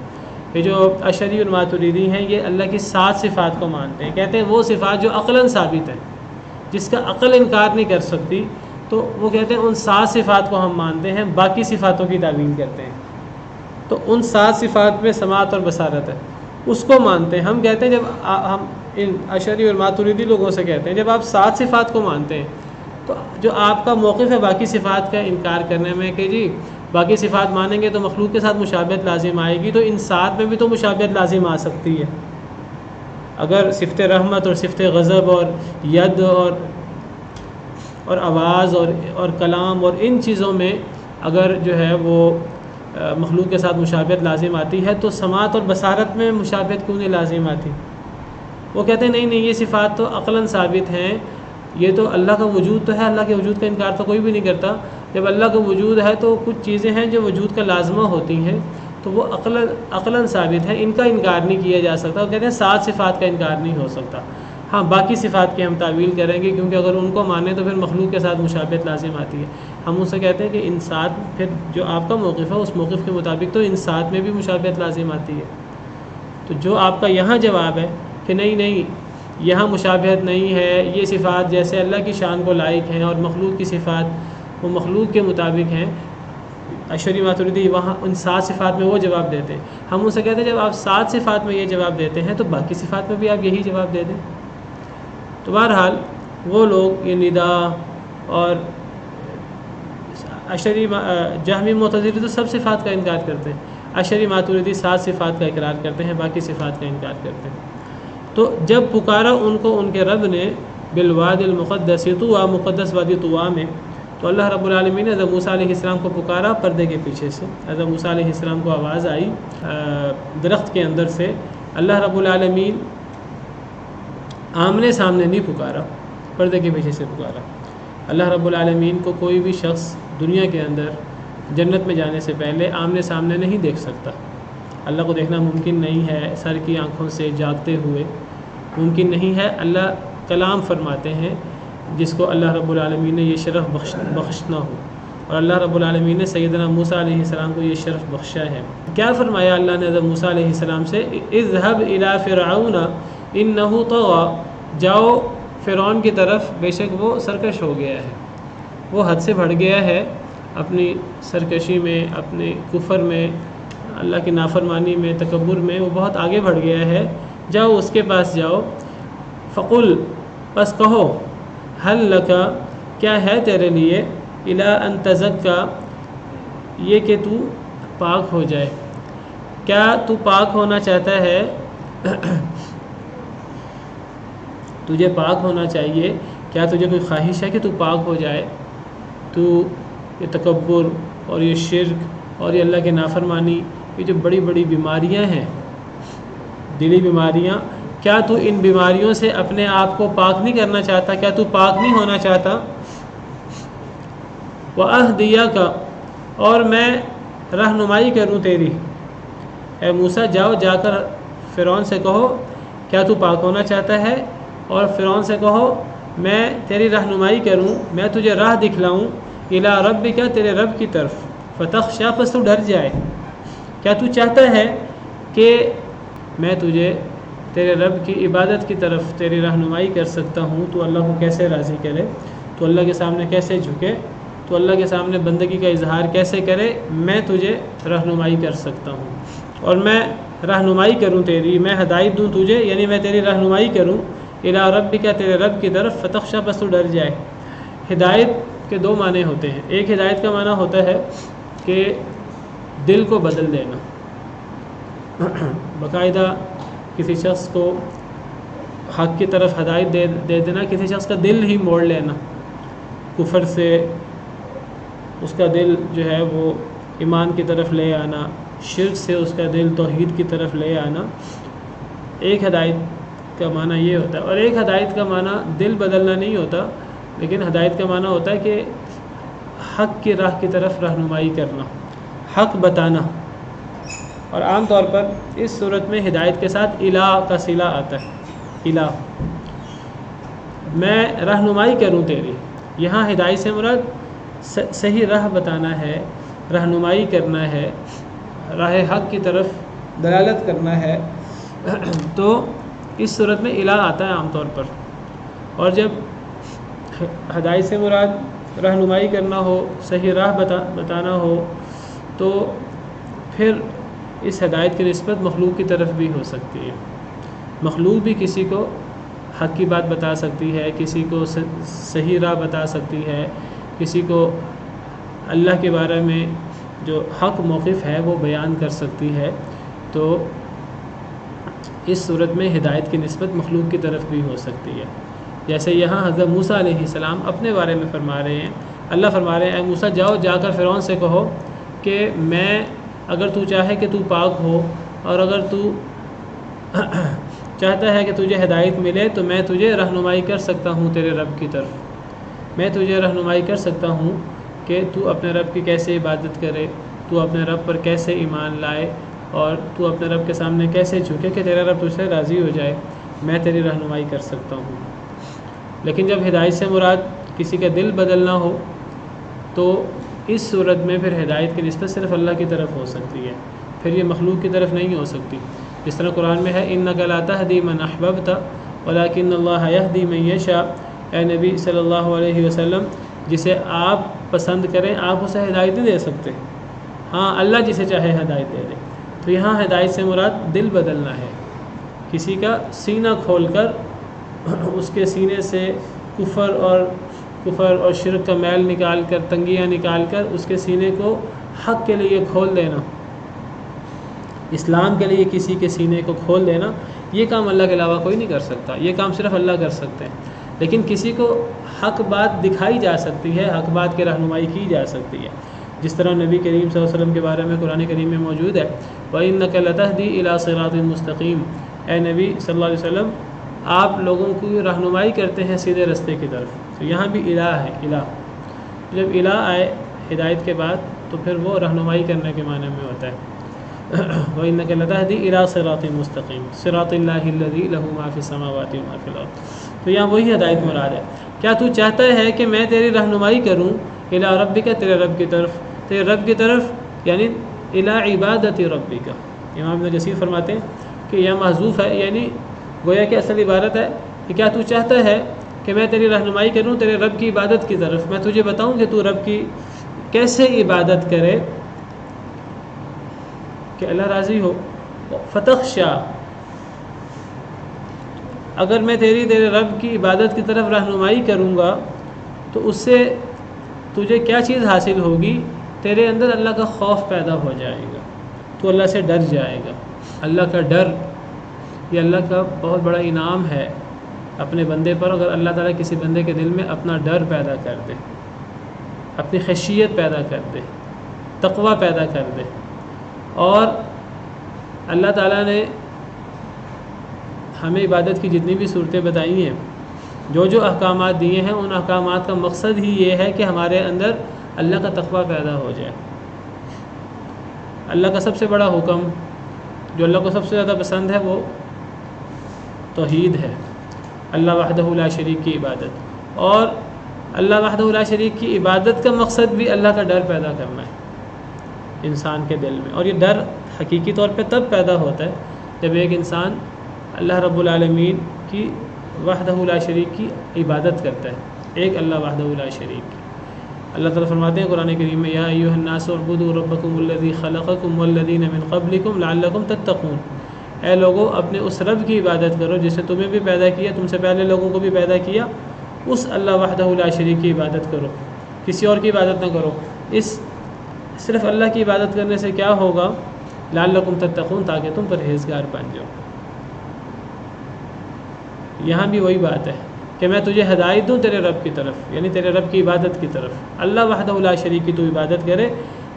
یہ جو اشعری اور ماتریدی ہیں یہ اللہ کی 7 صفات کو مانتے ہیں، کہتے ہیں وہ صفات جو عقلاً ثابت ہیں، جس کا عقل انکار نہیں کر سکتی، تو وہ کہتے ہیں ان 7 صفات کو ہم مانتے ہیں، باقی صفاتوں کی تعویل کرتے ہیں۔ تو ان 7 صفات میں سماعت اور بصارت ہے، اس کو مانتے ہیں۔ ہم کہتے ہیں جب ہم ان اشعری اور ماتریدی لوگوں سے کہتے ہیں جب آپ 7 صفات کو مانتے ہیں تو جو آپ کا موقف ہے باقی صفات کا انکار کرنے میں کہ جی باقی صفات مانیں گے تو مخلوق کے ساتھ مشابہت لازم آئے گی، تو ان 7 میں بھی تو مشابہت لازم آ سکتی ہے۔ اگر صفت رحمت اور صفت غضب اور ید اور آواز اور کلام اور ان چیزوں میں اگر جو ہے وہ مخلوق کے ساتھ مشابہت لازم آتی ہے تو سماعت اور بصارت میں مشابہت کیوں نہیں لازم آتی؟ وہ کہتے ہیں نہیں یہ صفات تو عقلاً ثابت ہیں، یہ تو اللہ کا وجود تو ہے، اللہ کے وجود کا انکار تو کوئی بھی نہیں کرتا۔ جب اللہ کا وجود ہے تو کچھ چیزیں ہیں جو وجود کا لازمہ ہوتی ہیں تو وہ عقلاً ثابت ہیں، ان کا انکار نہیں کیا جا سکتا۔ وہ کہتے ہیں 7 صفات کا انکار نہیں ہو سکتا، ہاں باقی صفات کی ہم تعویل کریں گے کیونکہ اگر ان کو مانیں تو پھر مخلوق کے ساتھ مشابہت لازم آتی ہے۔ ہم ان سے کہتے ہیں کہ ان 7 پھر جو آپ کا موقف ہے اس موقف کے مطابق تو ان 7 میں بھی مشابہت لازم آتی ہے۔ تو جو آپ کا یہاں جواب ہے کہ نہیں یہاں مشابہت نہیں ہے، یہ صفات جیسے اللہ کی شان کو لائق ہیں اور مخلوق کی صفات وہ مخلوق کے مطابق ہیں، اشعری ماتریدی وہاں ان 7 صفات میں وہ جواب دیتے ہیں۔ ہم ان سے کہتے ہیں جب آپ 7 صفات میں یہ جواب دیتے ہیں تو باقی صفات میں بھی آپ یہی جواب دے دیں۔ تو بہرحال وہ لوگ یہ ندا اور اشعری جہمی معتزلی تو سب صفات کا انکار کرتے ہیں، اشعری ماتریدی 7 صفات کا اقرار کرتے ہیں، باقی صفات کا انکار کرتے ہیں۔ تو جب پکارا ان کو ان کے رب نے بالواد المقدس طوا، مقدس وادی طوا میں، تو اللہ رب العالمین نے حضرت موسیٰ علیہ السلام کو پکارا پردے کے پیچھے سے. حضرت موسیٰ علیہ السلام کو آواز آئی درخت کے اندر سے. اللہ رب العالمین آمنے سامنے نہیں پکارا، پردے کے پیچھے سے پکارا. اللہ رب العالمین کو کوئی بھی شخص دنیا کے اندر جنت میں جانے سے پہلے آمنے سامنے نہیں دیکھ سکتا. اللہ کو دیکھنا ممکن نہیں ہے سر کی آنکھوں سے جاگتے ہوئے، ممکن نہیں ہے. اللہ کلام فرماتے ہیں جس کو اللہ رب العالمین نے یہ شرف بخشنا ہو، اور اللہ رب العالمین نے سیدنا موسیٰ علیہ السلام کو یہ شرف بخشا ہے. کیا فرمایا اللہ نے حضرت موسیٰ علیہ السلام سے؟ اذهب الى فرعون انه طغى، جاؤ فرعون کی طرف، بے شک وہ سرکش ہو گیا ہے، وہ حد سے بڑھ گیا ہے اپنی سرکشی میں، اپنے کفر میں، اللہ کی نافرمانی میں، تکبر میں، وہ بہت آگے بڑھ گیا ہے. جاؤ اس کے پاس جاؤ. فقل، بس کہو، حل لکا، کیا ہے تیرے لیے، الی ان تزکا، یہ کہ تو پاک ہو جائے. کیا تو پاک ہونا چاہتا ہے؟ تجھے پاک ہونا چاہیے. کیا تجھے کوئی خواہش ہے کہ تو پاک ہو جائے؟ تو یہ تکبر اور یہ شرک اور یہ اللہ کی نافرمانی، یہ جو بڑی بڑی بیماریاں ہیں، دلی بیماریاں، کیا تو ان بیماریوں سے اپنے آپ کو پاک نہیں کرنا چاہتا؟ کیا تو پاک نہیں ہونا چاہتا؟ وَأَهْدِيَكَ، اور میں رہنمائی کروں تیری. اے موسیٰ جاؤ، جا کر فرعون سے کہو کیا تو پاک ہونا چاہتا ہے، اور فرعون سے کہو میں تیری رہنمائی کروں، میں تجھے راہ دکھلاؤں، اِلیٰ ربک، تیرے رب کی طرف، فتخشیٰ، پس تو ڈر جائے. کیا تو چاہتا ہے کہ میں تجھے تیرے رب کی عبادت کی طرف تیری رہنمائی کر سکتا ہوں؟ تو اللہ کو کیسے راضی کرے، تو اللہ کے سامنے کیسے جھکے، تو اللہ کے سامنے بندگی کا اظہار کیسے کرے. میں تجھے رہنمائی کر سکتا ہوں، اور میں رہنمائی کروں تیری، میں ہدایت دوں تجھے، یعنی میں تیری رہنمائی کروں اِلیٰ ربک، تیرے رب کی طرف، فتخشیٰ، پس تو ڈر جائے. ہدایت کے دو معنی ہوتے ہیں. ایک ہدایت کا معنی ہوتا ہے کہ دل کو بدل دینا، باقاعدہ کسی شخص کو حق کی طرف ہدایت دے دینا، کسی شخص کا دل ہی موڑ لینا، کفر سے اس کا دل جو ہے وہ ایمان کی طرف لے آنا، شرک سے اس کا دل توحید کی طرف لے آنا. ایک ہدایت کا معنی یہ ہوتا ہے. اور ایک ہدایت کا معنی دل بدلنا نہیں ہوتا، لیکن ہدایت کا معنی ہوتا ہے کہ حق کی راہ کی طرف رہنمائی کرنا، حق بتانا. اور عام طور پر اس صورت میں ہدایت کے ساتھ الہ کا صلہ آتا ہے. الہ، میں رہنمائی کروں تیری. یہاں ہدایت سے مراد صحیح راہ بتانا ہے، رہنمائی کرنا ہے، راہ حق کی طرف دلالت کرنا ہے. تو اس صورت میں الہ آتا ہے عام طور پر. اور جب ہدایت سے مراد رہنمائی کرنا ہو، صحیح راہ بتانا ہو، تو پھر اس ہدایت کی نسبت مخلوق کی طرف بھی ہو سکتی ہے. مخلوق بھی کسی کو حق کی بات بتا سکتی ہے، کسی کو صحیح راہ بتا سکتی ہے، کسی کو اللہ کے بارے میں جو حق موقف ہے وہ بیان کر سکتی ہے. تو اس صورت میں ہدایت کی نسبت مخلوق کی طرف بھی ہو سکتی ہے. جیسے یہاں حضرت موسیٰ علیہ السلام اپنے بارے میں فرما رہے ہیں. اللہ فرما رہے ہیں اے موسیٰ جاؤ، جا کر فرعون سے کہو کہ میں، اگر تو چاہے کہ تو پاک ہو، اور اگر تو چاہتا ہے کہ تجھے ہدایت ملے، تو میں تجھے رہنمائی کر سکتا ہوں تیرے رب کی طرف. میں تجھے رہنمائی کر سکتا ہوں کہ تو اپنے رب کی کیسے عبادت کرے، تو اپنے رب پر کیسے ایمان لائے، اور تو اپنے رب کے سامنے کیسے جھکے کہ تیرا رب تجھ سے راضی ہو جائے. میں تیری رہنمائی کر سکتا ہوں. لیکن جب ہدایت سے مراد کسی کا دل بدلنا ہو، تو اس صورت میں پھر ہدایت کی نسبت صرف اللہ کی طرف ہو سکتی ہے، پھر یہ مخلوق کی طرف نہیں ہو سکتی. جس طرح قرآن میں ہے اِنَّكَ لَا تَهْدِي مَنْ أَحْبَبْتَ وَلَكِنَّ اللَّهَ يَهْدِي مَن يَشَاءُ. اے نبی صلی اللہ علیہ وسلم، جسے آپ پسند کریں آپ اسے ہدایت نہیں دے سکتے، ہاں اللہ جسے چاہے ہدایت دے دے. تو یہاں ہدایت سے مراد دل بدلنا ہے، کسی کا سینہ کھول کر اس کے سینے سے کفر اور شرک کا میل نکال کر، تنگیاں نکال کر اس کے سینے کو حق کے لیے کھول دینا، اسلام کے لیے کسی کے سینے کو کھول دینا. یہ کام اللہ کے علاوہ کوئی نہیں کر سکتا، یہ کام صرف اللہ کر سکتے ہیں۔ لیکن کسی کو حق بات دکھائی جا سکتی ہے، حق بات کی رہنمائی کی جا سکتی ہے، جس طرح نبی کریم صلی اللہ علیہ وسلم کے بارے میں قرآن کریم میں موجود ہے وَإِنَّكَ لَتَهْدِي إِلَىٰ صِرَاطٍ مُسْتَقِيمٍ، اے نبی صلی اللہ علیہ وسلم آپ لوگوں کی رہنمائی کرتے ہیں سیدھے رستے کی طرف۔ تو یہاں بھی الہ ہے، الہ، جب الہ آئے ہدایت کے بعد تو پھر وہ رہنمائی کرنے کے معنی میں ہوتا ہے۔ وَإِنَّكَ لَتَهْدِي إِلَىٰ صِرَاطٍ مُسْتَقِيمٍ صِرَاطِ اللَّهِ الَّذِي لَهُ مَا فِي السَّمَاوَاتِ وَمَا فِي الْأَرْضِ۔ تو یہاں وہی ہدایت مراد ہے۔ کیا تو چاہتا ہے کہ میں تیری رہنمائی کروں الی ربک، تیرے رب کی طرف، تیرے رب کی طرف یعنی الی عبادت ربک۔ امام ابن کثیر فرماتے ہیں کہ یہ محذوف ہے، یعنی گویا کہ اصل عبارت ہے کہ کیا تو چاہتا ہے کہ میں تیری رہنمائی کروں تیرے رب کی عبادت کی طرف، میں تجھے بتاؤں کہ تو رب کی کیسے عبادت کرے کہ اللہ راضی ہو۔ فتخشا، اگر میں تیرے رب کی عبادت کی طرف رہنمائی کروں گا تو اس سے تجھے کیا چیز حاصل ہوگی؟ تیرے اندر اللہ کا خوف پیدا ہو جائے گا، تو اللہ سے ڈر جائے گا۔ اللہ کا ڈر یہ اللہ کا بہت بڑا انعام ہے اپنے بندے پر۔ اگر اللہ تعالیٰ کسی بندے کے دل میں اپنا ڈر پیدا کر دے، اپنی خشیت پیدا کر دے، تقوی پیدا کر دے، اور اللہ تعالیٰ نے ہمیں عبادت کی جتنی بھی صورتیں بتائی ہیں، جو جو احکامات دیے ہیں، ان احکامات کا مقصد ہی یہ ہے کہ ہمارے اندر اللہ کا تقوی پیدا ہو جائے۔ اللہ کا سب سے بڑا حکم جو اللہ کو سب سے زیادہ پسند ہے وہ توحید ہے، اللہ وحدہ لا شریک کی عبادت، اور اللہ وحدہ لا شریک کی عبادت کا مقصد بھی اللہ کا ڈر پیدا کرنا ہے انسان کے دل میں۔ اور یہ ڈر حقیقی طور پہ تب پیدا ہوتا ہے جب ایک انسان اللہ رب العالمین کی وحدہ لا شریک کی عبادت کرتا ہے، ایک اللہ وحدہ لا شریک کی۔ اللہ تعالیٰ فرماتے ہیں قرآن کریم میں یا ایھا الناس اعبدوا ربکم الذی خلقکم والذین من قبلکم لعلکم تتقون، اے لوگو اپنے اس رب کی عبادت کرو جس نے تمہیں بھی پیدا کیا، تم سے پہلے لوگوں کو بھی پیدا کیا، اس اللہ وحدہ لا شریک کی عبادت کرو، کسی اور کی عبادت نہ کرو۔ اس صرف اللہ کی عبادت کرنے سے کیا ہوگا؟ لعلکم تتقون، تاکہ تم پرہیزگار بن جاؤ۔ یہاں بھی وہی بات ہے کہ میں تجھے ہدایت دوں تیرے رب کی طرف، یعنی تیرے رب کی عبادت کی طرف، اللہ وحدہ لا شریک کی تو عبادت کرے،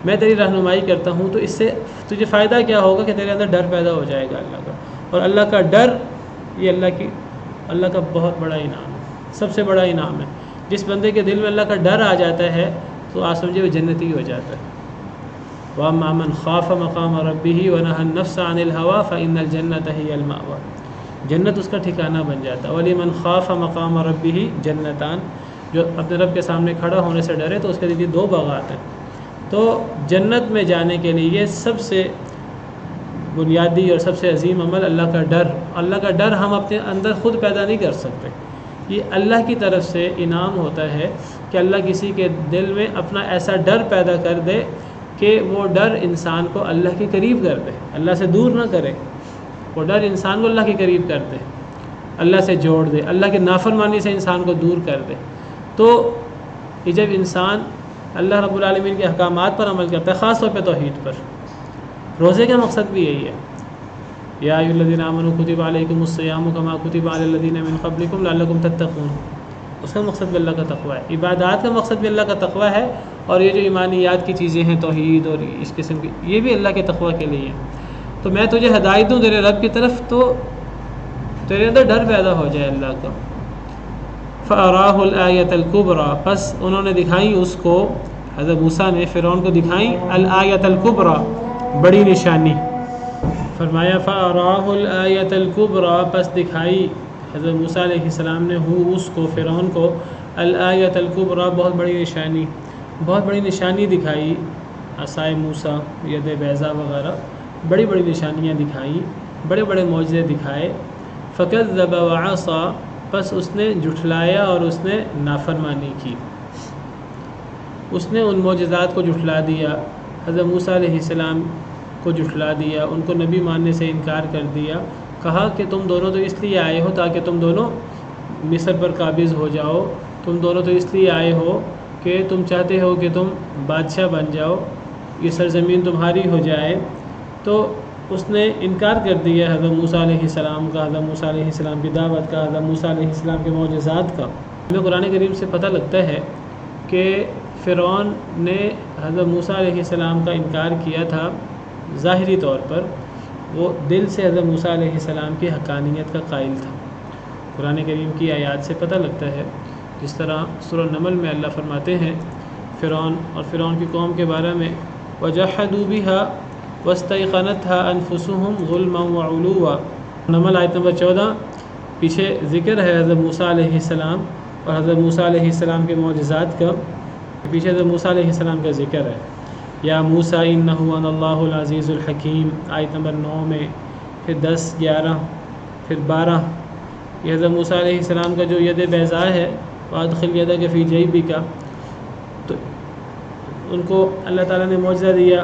میں تیری رہنمائی کرتا ہوں، تو اس سے تجھے فائدہ کیا ہوگا کہ تیرے اندر ڈر پیدا ہو جائے گا اللہ کا۔ اور اللہ کا ڈر یہ اللہ کا بہت بڑا انعام ہے، سب سے بڑا انعام ہے۔ جس بندے کے دل میں اللہ کا ڈر آ جاتا ہے تو آپ سمجھے وہ جنتی ہو جاتا ہے۔ وَأَمَّا مَنْ خَافَ مَقَامَ رَبِّهِ وَنَهَى النَّفْسَ عَنِ الْهَوَىٰ فَإِنَّ الْجَنَّةَ هِيَ الْمَأْوَىٰ، جنت اس کا ٹھکانہ بن جاتا ہے۔ وَلِمَنْ خَافَ مَقَامَ رَبِّهِ جَنَّتَانِ، جو اپنے رب کے سامنے کھڑا ہونے سے ڈرے تو اس کے لیے دو باغات ہیں۔ تو جنت میں جانے کے لیے یہ سب سے بنیادی اور سب سے عظیم عمل اللہ کا ڈر۔ اللہ کا ڈر ہم اپنے اندر خود پیدا نہیں کر سکتے، یہ اللہ کی طرف سے انعام ہوتا ہے کہ اللہ کسی کے دل میں اپنا ایسا ڈر پیدا کر دے کہ وہ ڈر انسان کو اللہ کے قریب کر دے، اللہ سے دور نہ کرے، وہ ڈر انسان کو اللہ کے قریب کر دے، اللہ سے جوڑ دے، اللہ کی نافرمانی سے انسان کو دور کر دے۔ تو یہ جب انسان اللہ رب العالمین کے احکامات پر عمل کرتا ہے، خاص طور پہ توحید پر، روزے کا مقصد بھی یہی ہے، یا ایھا الذین آمنوا کتب علیکم الصیام کما کتب علی الذین من قبلکم لعلکم تتقون، اس کا مقصد بھی اللہ کا تقوی ہے، عبادات کا مقصد بھی اللہ کا تقوی ہے، اور یہ جو ایمانیات کی چیزیں ہیں توحید اور اس قسم کی، یہ بھی اللہ کے تقوی کے لیے ہیں۔ تو میں تجھے ہدایت دوں تیرے رب کی طرف تو تیرے اندر ڈر پیدا ہو جائے اللہ کا۔ فَأَرَاهُ الْآيَةَ الْكُبْرَى، پس انہوں نے دکھائی اس کو، حضرت موسیٰ نے فرعون کو دکھائی الآیۃ الکبریٰ، بڑی نشانی۔ فرمایا فَأَرَاهُ الْآیَةَ الْكُبْرَى، پس دکھائی حضرت موسیٰ علیہ السلام نے اس کو، فرعون کو، الآیۃ الکبریٰ، بہت بڑی نشانی، بہت بڑی نشانی دکھائی، عصائے موسیٰ، ید بیضاء وغیرہ، بڑی بڑی نشانیاں دکھائیں، بڑے بڑے معجزے دکھائے۔ فَكَذَّبَ وَعَصَىٰ، پس اس نے جھٹلایا اور اس نے نافرمانی کی، اس نے ان معجزات کو جھٹلا دیا، حضرت موسیٰ علیہ السلام کو جھٹلا دیا، ان کو نبی ماننے سے انکار کر دیا، کہا کہ تم دونوں تو اس لیے آئے ہو تاکہ تم دونوں مصر پر قابض ہو جاؤ، تم دونوں تو اس لیے آئے ہو کہ تم چاہتے ہو کہ تم بادشاہ بن جاؤ، یہ سرزمین تمہاری ہو جائے۔ تو اس نے انکار کر دیا حضرت موسیٰ علیہ السلام کا، حضرت موسیٰ علیہ السلام کی دعوت کا، حضرت موسیٰ علیہ السلام کے معجزات کا۔ ہمیں قرآن کریم سے پتہ لگتا ہے کہ فرعون نے حضرت موسیٰ علیہ السلام کا انکار کیا تھا ظاہری طور پر، وہ دل سے حضرت موسیٰ علیہ السلام کی حقانیت کا قائل تھا۔ قرآن کریم کی آیات سے پتہ لگتا ہے، جس طرح سورہ نمل میں اللہ فرماتے ہیں فرعون اور فرعون کی قوم کے بارے میں وَجَحَدُوا بِهَا وَاسْتَيْقَنَتْهَا أَنفُسُهُمْ ظُلْمًا وَعُلُوًّا۔ نمل آیت نمبر 14 پیچھے ذکر ہے حضرت موسیٰ علیہ السلام اور حضرت موسیٰ علیہ السلام کے معجزات کا، پیچھے حضرت موسیٰ علیہ السلام کا ذکر ہے۔ یا موسیٰ اِنَّهُ أَنَا اللَّهُ الْعَزِيزُ الْحَكِيمُ آیت نمبر 9 میں، پھر 10، 11، پھر 12۔ یہ حضرت موسیٰ علیہ السلام کا جو ید بیضاء ہے وَأَدْخِلْ يَدَكَ فِي جَيْبِكَ، تو ان کو اللہ تعالیٰ نے معجزہ دیا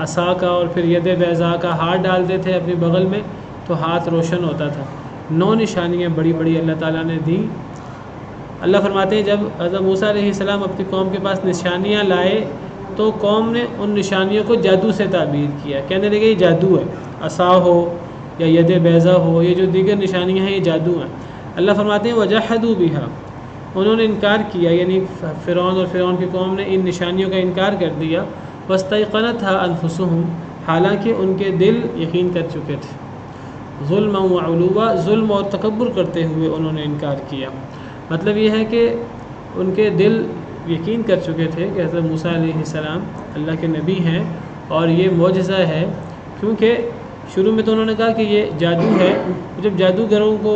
عصا کا، اور پھر ید بیضاء کا ہاتھ ڈالتے تھے اپنے بغل میں تو ہاتھ روشن ہوتا تھا۔ 9 نشانیاں بڑی بڑی اللہ تعالیٰ نے دیں۔ اللہ فرماتے ہیں جب حضرت موسیٰ علیہ السلام اپنی قوم کے پاس نشانیاں لائے تو قوم نے ان نشانیوں کو جادو سے تعبیر کیا، کہنے لگے یہ جادو ہے، عصا ہو یا ید بیضاء ہو، یہ جو دیگر نشانیاں ہیں یہ جادو ہیں۔ اللہ فرماتے ہیں وَجَحَدُوا بِهَا، انہوں نے انکار کیا، یعنی فرعون اور فرعون کی قوم نے ان نشانیوں کا انکار کر دیا۔ وَاسْتَيْقَنَتْهَا أَنفُسُهُمْ، حالانکہ ان کے دل یقین کر چکے تھے۔ ظُلْمًا وَعُلُوًّا، ظلم اور تکبر کرتے ہوئے انہوں نے انکار کیا۔ مطلب یہ ہے کہ ان کے دل یقین کر چکے تھے کہ حضرت موسیٰ علیہ السلام اللہ کے نبی ہیں اور یہ معجزہ ہے، کیونکہ شروع میں تو انہوں نے کہا کہ یہ جادو ہے۔ جب جادوگروں کو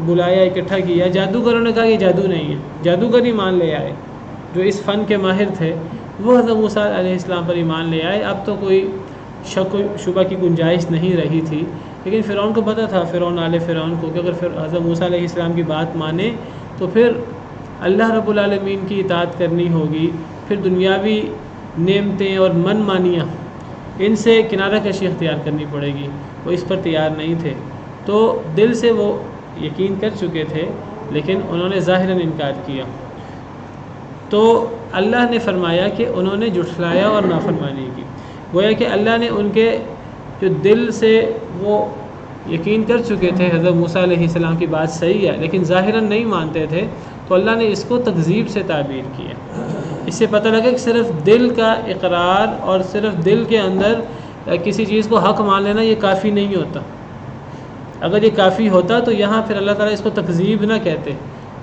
بلایا، اکٹھا کیا، جادوگروں نے کہا یہ جادو نہیں ہے، جادوگر ایمان لے آئے، جو اس فن کے ماہر تھے وہ حضرت موسیٰ علیہ السلام پر ایمان لے آئے۔ اب تو کوئی شک و شبہ کی گنجائش نہیں رہی تھی، لیکن فرعون کو پتہ تھا، فرعون آل فرعون کو، کہ اگر حضرت موسیٰ علیہ السلام کی بات مانے تو پھر اللہ رب العالمین کی اطاعت کرنی ہوگی، پھر دنیاوی نعمتیں اور من مانیاں ان سے کنارہ کشی اختیار کرنی پڑے گی۔ وہ اس پر تیار نہیں تھے، تو دل سے وہ یقین کر چکے تھے لیکن انہوں نے ظاہراً انکار کیا۔ تو اللہ نے فرمایا کہ انہوں نے جھٹلایا اور نافرمانی کی، گویا کہ اللہ نے ان کے جو دل سے وہ یقین کر چکے تھے حضرت موسیٰ علیہ السلام کی بات صحیح ہے لیکن ظاہراً نہیں مانتے تھے، تو اللہ نے اس کو تکذیب سے تعبیر کیا۔ اس سے پتہ لگا کہ صرف دل کا اقرار اور صرف دل کے اندر کسی چیز کو حق مان لینا یہ کافی نہیں ہوتا۔ اگر یہ کافی ہوتا تو یہاں پھر اللہ تعالیٰ اس کو تکذیب نہ کہتے،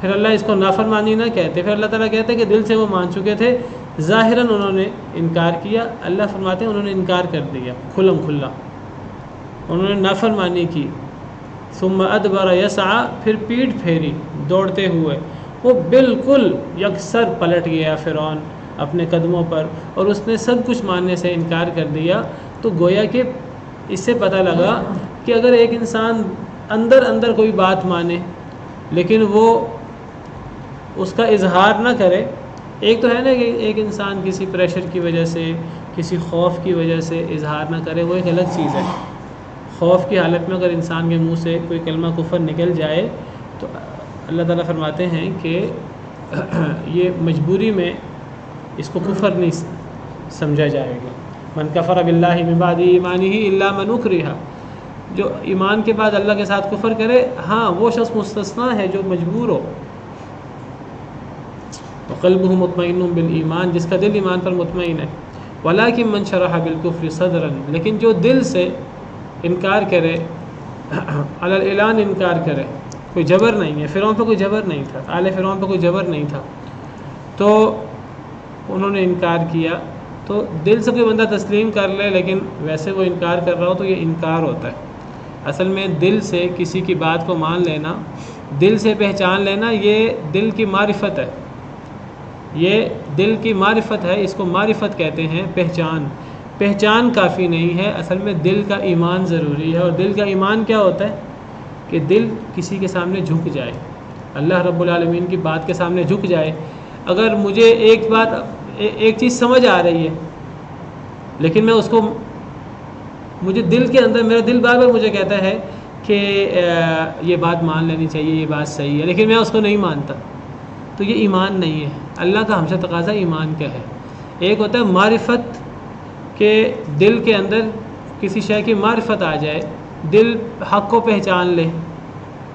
پھر اللہ اس کو نافرمانی نہ کہتے، پھر اللہ تعالیٰ کہتے کہ دل سے وہ مان چکے تھے، ظاہراً انہوں نے انکار کیا۔ اللہ فرماتے ہیں انہوں نے انکار کر دیا کھلم کھلا، انہوں نے نافرمانی کی۔ ثم ادبر یسعی، پھر پیٹھ پھیری دوڑتے ہوئے، وہ بالکل یکسر پلٹ گیا فرعون اپنے قدموں پر، اور اس نے سب کچھ ماننے سے انکار کر دیا۔ تو گویا کہ اس سے پتہ لگا کہ اگر ایک انسان اندر کوئی بات مانے لیکن وہ اس کا اظہار نہ کرے، ایک تو ہے نا کہ ایک انسان کسی پریشر کی وجہ سے، کسی خوف کی وجہ سے اظہار نہ کرے، وہ ایک الگ چیز ہے۔ خوف کی حالت میں اگر انسان کے منہ سے کوئی کلمہ کفر نکل جائے تو اللہ تعالیٰ فرماتے ہیں کہ یہ مجبوری میں اس کو کفر نہیں سمجھا جائے گا۔ من کفر باللہ من بعد ایمانہ الا من اکرہ، جو ایمان کے بعد اللہ کے ساتھ کفر کرے، ہاں وہ شخص مستثنا ہے جو مجبور ہو۔ وقلبہ مطمئن بالایمان، جس کا دل ایمان پر مطمئن ہے۔ ولکن من شرح بالکفر صدرا، لیکن جو دل سے انکار کرے، علی الاعلان انکار کرے، کوئی جبر نہیں ہے، فرعون پہ کوئی جبر نہیں تھا، آل فرعون پہ کوئی جبر نہیں تھا، تو انہوں نے انکار کیا۔ تو دل سے کوئی بندہ تسلیم کر لے لیکن ویسے وہ انکار کر رہا ہو تو یہ انکار ہوتا ہے۔ اصل میں دل سے کسی کی بات کو مان لینا، دل سے پہچان لینا، یہ دل کی معرفت ہے، یہ دل کی معرفت ہے، اس کو معرفت کہتے ہیں، پہچان کافی نہیں ہے، اصل میں دل کا ایمان ضروری ہے۔ اور دل کا ایمان کیا ہوتا ہے؟ کہ دل کسی کے سامنے جھک جائے، اللہ رب العالمین کی بات کے سامنے جھک جائے۔ اگر مجھے ایک چیز سمجھ آ رہی ہے لیکن میں اس کو، مجھے دل کے اندر، میرا دل بار بار مجھے کہتا ہے کہ یہ بات مان لینی چاہیے، یہ بات صحیح ہے، لیکن میں اس کو نہیں مانتا، تو یہ ایمان نہیں ہے۔ اللہ کا ہم سے تقاضا ایمان کیا ہے؟ ایک ہوتا ہے معرفت، کہ دل کے اندر کسی شے کی معرفت آ جائے، دل حق کو پہچان لے،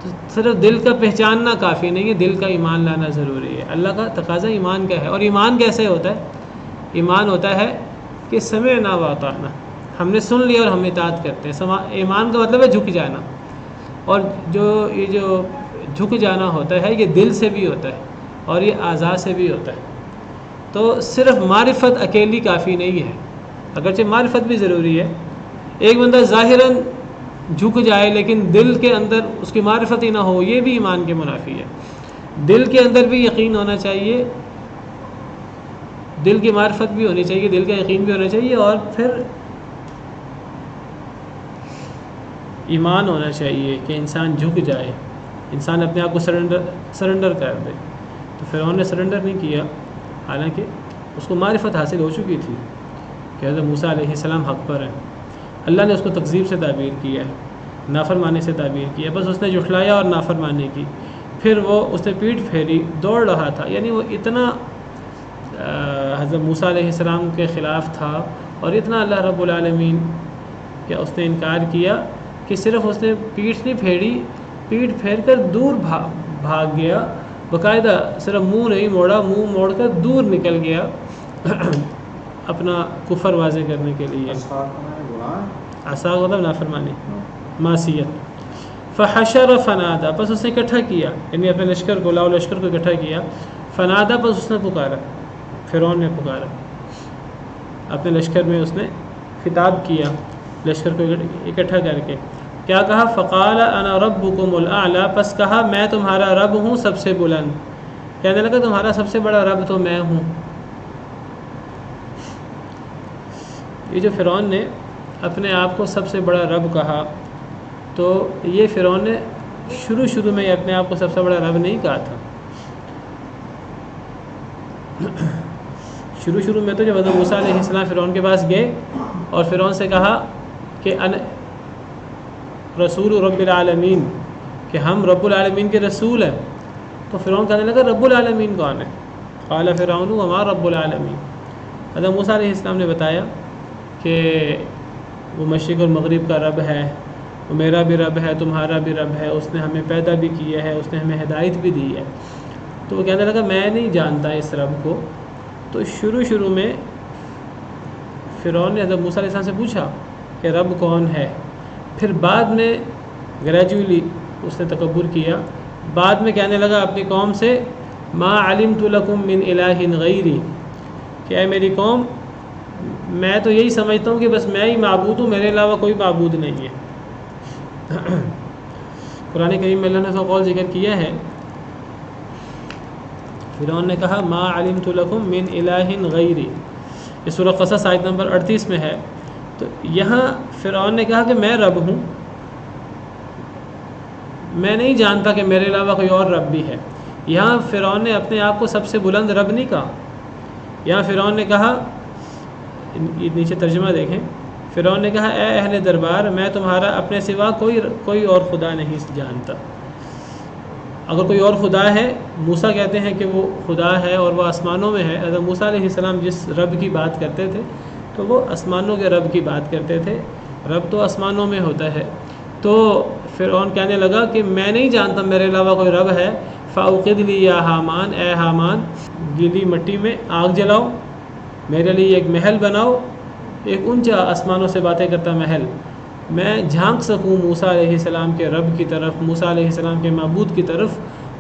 تو صرف دل کا پہچاننا کافی نہیں ہے، دل کا ایمان لانا ضروری ہے۔ اللہ کا تقاضا ایمان کا ہے، اور ایمان کیسے ہوتا ہے؟ ایمان ہوتا ہے کہ سمعنا واطعنا، ہم نے سن لیا اور ہم اطاعت کرتے ہیں۔ ایمان کا مطلب ہے جھک جانا، اور یہ جو جھک جانا ہوتا ہے یہ دل سے بھی ہوتا ہے اور یہ اعضاء سے بھی ہوتا ہے۔ تو صرف معرفت اکیلی کافی نہیں ہے، اگرچہ معرفت بھی ضروری ہے۔ ایک بندہ ظاہراً جھک جائے لیکن دل کے اندر اس کی معرفت ہی نہ ہو، یہ بھی ایمان کے منافی ہے۔ دل کے اندر بھی یقین ہونا چاہیے، دل کی معرفت بھی ہونی چاہیے، دل کا یقین بھی ہونا چاہیے، اور پھر ایمان ہونا چاہیے کہ انسان جھک جائے، انسان اپنے آپ کو سرنڈر کر دے۔ تو فرعون نے سرنڈر نہیں کیا، حالانکہ اس کو معرفت حاصل ہو چکی تھی کہ حضرت موسیٰ علیہ السلام حق پر ہیں۔ اللہ نے اس کو تکذیب سے تعبیر کیا ہے، نافرمانی سے تعبیر کیا، بس اس نے جھٹلایا اور نافرمانی کی۔ پھر اس نے پیٹھ پھیری، دوڑ رہا تھا، یعنی وہ اتنا حضرت موسیٰ علیہ السلام کے خلاف تھا اور اتنا اللہ رب العالمین کہ اس نے انکار کیا کہ صرف اس نے پیٹھ نہیں پھیری، پیٹھ پھیر کر دور بھاگ گیا، باقاعدہ صرف منہ نہیں موڑا، منہ موڑ کر دور نکل گیا اپنا کفر واضح کرنے کے لیے۔ عصا مطلب نافرمانی، معصیت۔ فحشر فنادا، پس اس نے اکٹھا کیا، یعنی اپنے لشکر کو، لاؤ لشکر کو اکٹھا کیا۔ فنادا، پس اس نے پکارا، فرعون نے پکارا، اپنے لشکر میں اس نے خطاب کیا لشکر کو اکٹھا کر کے۔ کیا کہا؟ فقال انا ربکم الاعلی، پس کہا میں تمہارا رب ہوں سب سے بلند۔ کہنے لگا تمہارا سب سے بڑا رب تو میں ہوں۔ یہ جو فرعون نے اپنے آپ کو سب سے بڑا رب کہا، تو یہ فرعون نے شروع میں اپنے آپ کو سب سے بڑا رب نہیں کہا تھا۔ شروع میں تو جب حضرت موسیٰ علیہ السلام فرعون کے پاس گئے اور فرعون سے کہا کہ رسول رب العالمین، کہ ہم رب العالمین کے رسول ہیں، تو فرعون کہنے لگا رب العالمین کون ہے؟ قال فرعون وما رب العالمین۔ حضرت موسیٰ علیہ السلام نے بتایا کہ وہ مشرق اور مغرب کا رب ہے، وہ میرا بھی رب ہے، تمہارا بھی رب ہے، اس نے ہمیں پیدا بھی کیا ہے، اس نے ہمیں ہدایت بھی دی ہے۔ تو وہ کہنے لگا میں نہیں جانتا اس رب کو۔ تو شروع میں فرعون نے حضرت موسیٰ علیہ السلام سے پوچھا کہ رب کون ہے، پھر بعد میں گریجولی اس نے تکبر کیا، بعد میں کہنے لگا اپنی قوم سے ما علمت لکم من الہ غیری، کہ اے میری قوم میں تو یہی سمجھتا ہوں کہ بس میں ہی معبود ہوں، میرے علاوہ کوئی معبود نہیں ہے۔ قرآن کریم میں اللہ نے تو قول ذکر کیا ہے، فرعون نے کہا ما علمت لکم من الہ غیری، یہ سورہ قصص آیت نمبر 38 میں ہے۔ تو یہاں فرعون نے کہا کہ میں رب ہوں، میں نہیں جانتا کہ میرے علاوہ کوئی اور رب بھی ہے۔ یہاں فرعون نے اپنے آپ کو سب سے بلند رب نہیں کہا، یہاں فرعون نے کہا، نیچے ترجمہ دیکھیں، فرعون نے کہا اے اہل دربار میں تمہارا اپنے سوا کوئی اور خدا نہیں جانتا۔ اگر کوئی اور خدا ہے، موسیٰ کہتے ہیں کہ وہ خدا ہے اور وہ آسمانوں میں ہے، حضرت موسیٰ علیہ السلام جس رب کی بات کرتے تھے تو وہ آسمانوں کے رب کی بات کرتے تھے، رب تو آسمانوں میں ہوتا ہے۔ تو فرعون کہنے لگا کہ میں نہیں جانتا میرے علاوہ کوئی رب ہے۔ فاوقد لی یا حامان، اے حامان گیلی مٹی میں آگ جلاؤ، میرے لیے ایک محل بناؤ، ایک اونچا آسمانوں سے باتیں کرتا محل، میں جھانک سکوں موسیٰ علیہ السلام کے رب کی طرف، موسیٰ علیہ السلام کے معبود کی طرف۔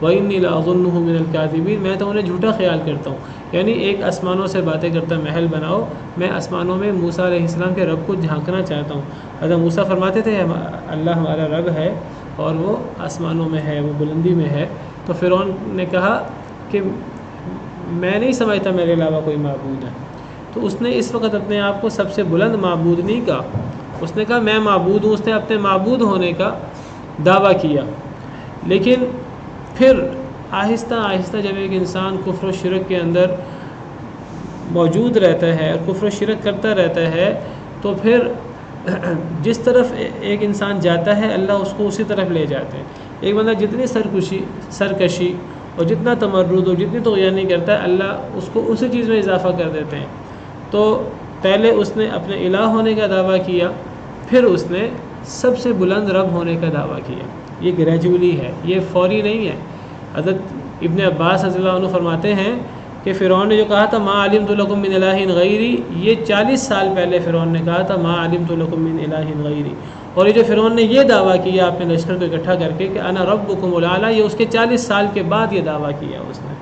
وَإِنِّي لَأَظُنُّهُ مِنَ الْكَاذِبِينَ، میں تو انہیں جھوٹا خیال کرتا ہوں، یعنی ایک آسمانوں سے باتیں کرتا محل بناؤ، میں آسمانوں میں موسیٰ علیہ السلام کے رب کو جھانکنا چاہتا ہوں۔ حضرت موسیٰ فرماتے تھے اللہ ہمارا رب ہے اور وہ آسمانوں میں ہے، وہ بلندی میں ہے۔ تو فرعون نے کہا کہ میں نہیں سمجھتا میرے علاوہ کوئی معبود ہے۔ تو اس نے اس وقت اپنے آپ کو سب سے بلند معبود نہیں کہا، اس نے کہا میں معبود ہوں، اس نے اپنے معبود ہونے کا دعویٰ کیا۔ لیکن پھر آہستہ آہستہ جب ایک انسان کفر و شرک کے اندر موجود رہتا ہے اور کفر و شرک کرتا رہتا ہے تو پھر جس طرف ایک انسان جاتا ہے اللہ اس کو اسی طرف لے جاتے ہیں۔ ایک بندہ جتنی سرکشی اور جتنا تمرد اور جتنی طغیانی کرتا ہے اللہ اس کو اسی چیز میں اضافہ کر دیتے ہیں۔ تو پہلے اس نے اپنے الہ ہونے کا دعویٰ کیا، پھر اس نے سب سے بلند رب ہونے کا دعویٰ کیا۔ یہ گریجولی ہے، یہ فوری نہیں ہے۔ حضرت ابن عباس رضی اللہ عنہ فرماتے ہیں کہ فرعون نے جو کہا تھا ما علمت لکم من الہ غیری، یہ 40 سال پہلے فرعون نے کہا تھا ما علمت لکم من الہ غیری، اور یہ جو فرعون نے یہ دعویٰ کیا اپنے لشکر کو اکٹھا کر کے کہ انا ربکم الاعلی، یہ اس کے 40 سال کے بعد یہ دعویٰ کیا اس نے۔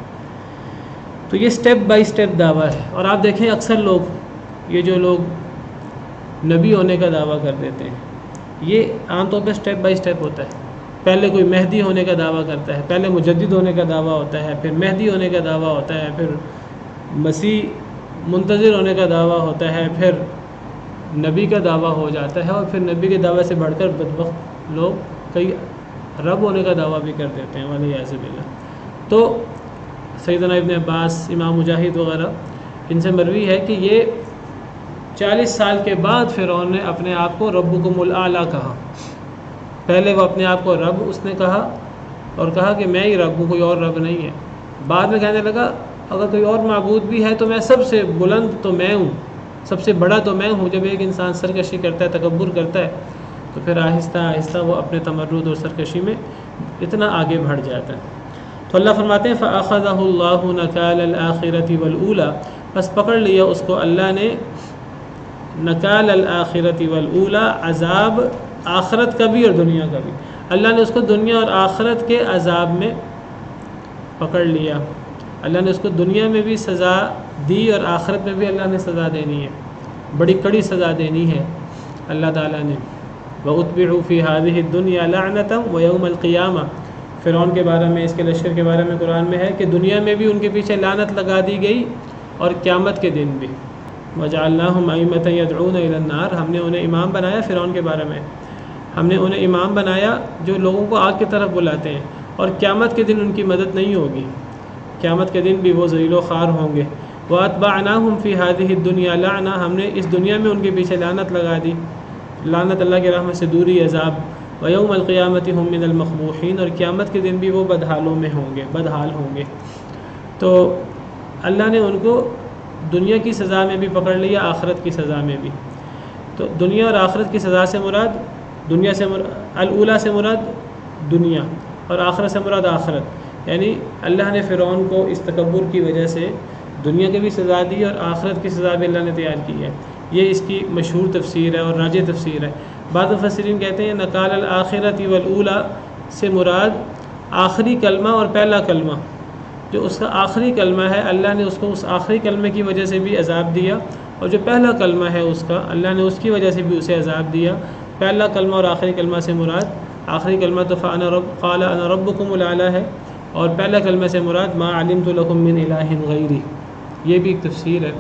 تو یہ سٹیپ بائی سٹیپ دعویٰ ہے۔ اور آپ دیکھیں اکثر لوگ، یہ جو لوگ نبی ہونے کا دعویٰ کر دیتے ہیں، یہ عام طور پہ سٹیپ بائی سٹیپ ہوتا ہے۔ پہلے کوئی مہدی ہونے کا دعویٰ کرتا ہے، پہلے مجدد ہونے کا دعویٰ ہوتا ہے، پھر مہدی ہونے کا دعویٰ ہوتا ہے، پھر مسیح منتظر ہونے کا دعویٰ ہوتا ہے، پھر نبی کا دعویٰ ہو جاتا ہے، اور پھر نبی کے دعوے سے بڑھ کر بدبخت لوگ کئی رب ہونے کا دعویٰ بھی کر دیتے ہیں والعیاذ باللہ۔ تو سیدنا ابن عباس، امام مجاہد وغیرہ، ان سے مروی ہے کہ یہ 40 سال کے بعد فرعون نے اپنے آپ کو ربکم الاعلی کہا۔ پہلے وہ اپنے آپ کو رب اس نے کہا اور کہا کہ میں ہی رب ہوں، کوئی اور رب نہیں ہے۔ بعد میں کہنے لگا اگر کوئی اور معبود بھی ہے تو میں سب سے بلند تو میں ہوں، سب سے بڑا تو میں ہوں۔ جب ایک انسان سرکشی کرتا ہے، تکبر کرتا ہے، تو پھر آہستہ آہستہ وہ اپنے تمرد اور سرکشی میں اتنا آگے بڑھ جاتا ہے۔ تو اللہ فرماتے ہیں فَأَخَذَهُ اللَّهُ نَكَالَ الْآخِرَةِ وَالْأُولَى، بس پکڑ لیا اس کو اللہ نے نکال الآخرۃ والأولی، عذاب آخرت کا بھی اور دنیا کا بھی۔ اللہ نے اس کو دنیا اور آخرت کے عذاب میں پکڑ لیا۔ اللہ نے اس کو دنیا میں بھی سزا دی اور آخرت میں بھی اللہ نے سزا دینی ہے، بڑی کڑی سزا دینی ہے اللہ تعالیٰ نے۔ وَأُتْبِعُوا فِي هَذِهِ الدُّنْيَا لَعْنَةً وَيَوْمَ الْقِيَامَةِ، فرعون کے بارے میں، اس کے لشکر کے بارے میں قرآن میں ہے کہ دنیا میں بھی ان کے پیچھے لعنت لگا دی گئی اور قیامت کے دن بھی۔ وَجَعَلْنَاهُمْ أَئِمَّةً يَدْعُونَ إِلَى النَّارِ، ہم نے انہیں امام بنایا فرعون کے بارے میں، ہم نے انہیں امام بنایا جو لوگوں کو آگ کی طرف بلاتے ہیں، اور قیامت کے دن ان کی مدد نہیں ہوگی، قیامت کے دن بھی وہ ذلیل و خوار ہوں گے۔ وَأَتْبَعْنَاهُمْ فِي هَذِهِ الدُّنْيَا لَعْنَةً، ہم نے اس دنیا میں ان کے پیچھے لعنت لگا دی، لعنت اللہ کی رحمت سے دوری، عذاب۔ وَيَوْمَ الْقِيَامَةِ هُمْ مِنَ الْمَقْبُوحِينَ، اور قیامت کے دن بھی وہ بدحالوں میں ہوں گے، بدحال ہوں گے۔ تو اللہ نے ان کو دنیا کی سزا میں بھی پکڑ لیا، آخرت کی سزا میں بھی۔ تو دنیا اور آخرت کی سزا سے مراد، دنیا سے الاولیٰ سے مراد دنیا اور آخرت سے مراد آخرت، یعنی اللہ نے فرعون کو اس تکبر کی وجہ سے دنیا کی بھی سزا دی اور آخرت کی سزا بھی اللہ نے تیار کی ہے۔ یہ اس کی مشہور تفسیر ہے اور راجح تفسیر ہے۔ بعض مفسرین کہتے ہیں نکال الآخرۃ والأولیٰ سے مراد آخری کلمہ اور پہلا کلمہ، جو اس کا آخری کلمہ ہے اللہ نے اس کو اس آخری کلمے کی وجہ سے بھی عذاب دیا، اور جو پہلا کلمہ ہے اس کا اللہ نے اس کی وجہ سے بھی اسے عذاب دیا۔ پہلا کلمہ اور آخری کلمہ سے مراد، آخری کلمہ تو قال انا ربکم الاعلی ہے، اور پہلا کلمہ سے مراد ما علمت لکم من الہ غیری۔ یہ بھی ایک تفسیر ہے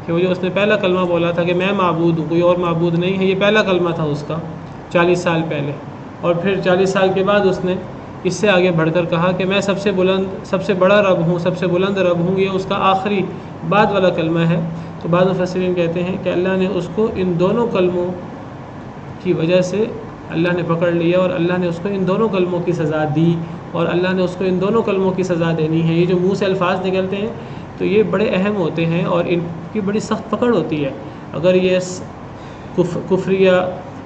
کہ وہ جو اس نے پہلا کلمہ بولا تھا کہ میں معبود ہوں، کوئی اور معبود نہیں ہے، یہ پہلا کلمہ تھا اس کا 40 سال پہلے، اور پھر 40 سال کے بعد اس نے اس سے آگے بڑھ کر کہا کہ میں سب سے بلند، سب سے بڑا رب ہوں، سب سے بلند رب ہوں، یہ اس کا آخری بعد والا کلمہ ہے۔ تو بعض مفسرین کہتے ہیں کہ اللہ نے اس کو ان دونوں کلموں کی وجہ سے اللہ نے پکڑ لیا، اور اللہ نے اس کو ان دونوں کلموں کی سزا دی، اور اللہ نے اس کو ان دونوں کلموں کی سزا دینی ہے۔ یہ جو منہ سے الفاظ نکلتے ہیں تو یہ بڑے اہم ہوتے ہیں اور ان کی بڑی سخت پکڑ ہوتی ہے۔ اگر یہ کفریہ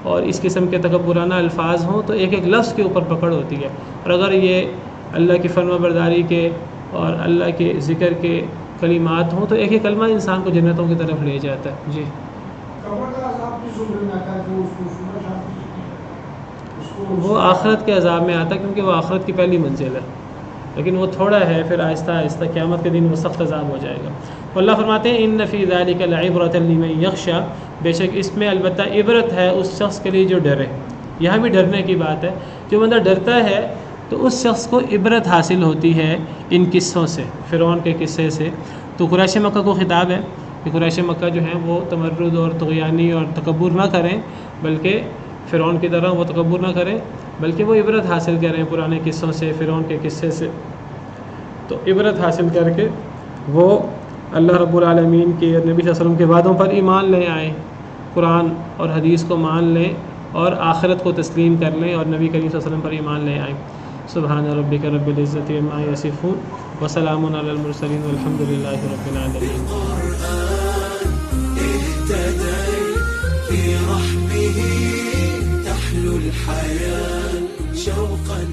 اور اس قسم کے تکبرانہ الفاظ ہوں تو ایک ایک لفظ کے اوپر پکڑ ہوتی ہے، اور اگر یہ اللہ کی فرما برداری کے اور اللہ کے ذکر کے کلمات ہوں تو ایک ایک کلمہ انسان کو جنتوں کی طرف لے جاتا ہے۔ جی وہ آخرت کے عذاب میں آتا ہے کیونکہ وہ آخرت کی پہلی منزل ہے، لیکن وہ تھوڑا ہے، پھر آہستہ آہستہ قیامت کے دن وہ سخت عذاب ہو جائے گا۔ تو اللہ فرماتے ہیں ان فی ذلک لعبرۃ لمن یخشی، بے شک اس میں البتہ عبرت ہے اس شخص کے لیے جو ڈرے۔ یہاں بھی ڈرنے کی بات ہے، جو بندہ ڈرتا ہے تو اس شخص کو عبرت حاصل ہوتی ہے ان قصوں سے، فرعون کے قصے سے۔ تو قریش مکہ کو خطاب ہے کہ قریش مکہ جو ہیں وہ تمرد اور طغیانی اور تکبر نہ کریں، بلکہ فرعون کی طرح وہ تکبر نہ کریں، بلکہ وہ عبرت حاصل کریں پرانے قصوں سے، فرعون کے قصے سے۔ تو عبرت حاصل کر کے وہ اللہ رب العالمین کے نبی صلی اللہ علیہ وسلم کے وعدوں پر ایمان لے آئیں، قرآن اور حدیث کو مان لیں اور آخرت کو تسلیم کر لیں اور نبی کریم صلی اللہ علیہ وسلم پر ایمان لے آئیں۔ سبحان ربک رب العزت عما یصفون وسلام علی المرسلین والحمد للہ رب العالمین۔ في رحبه تحلو الحياة شوقا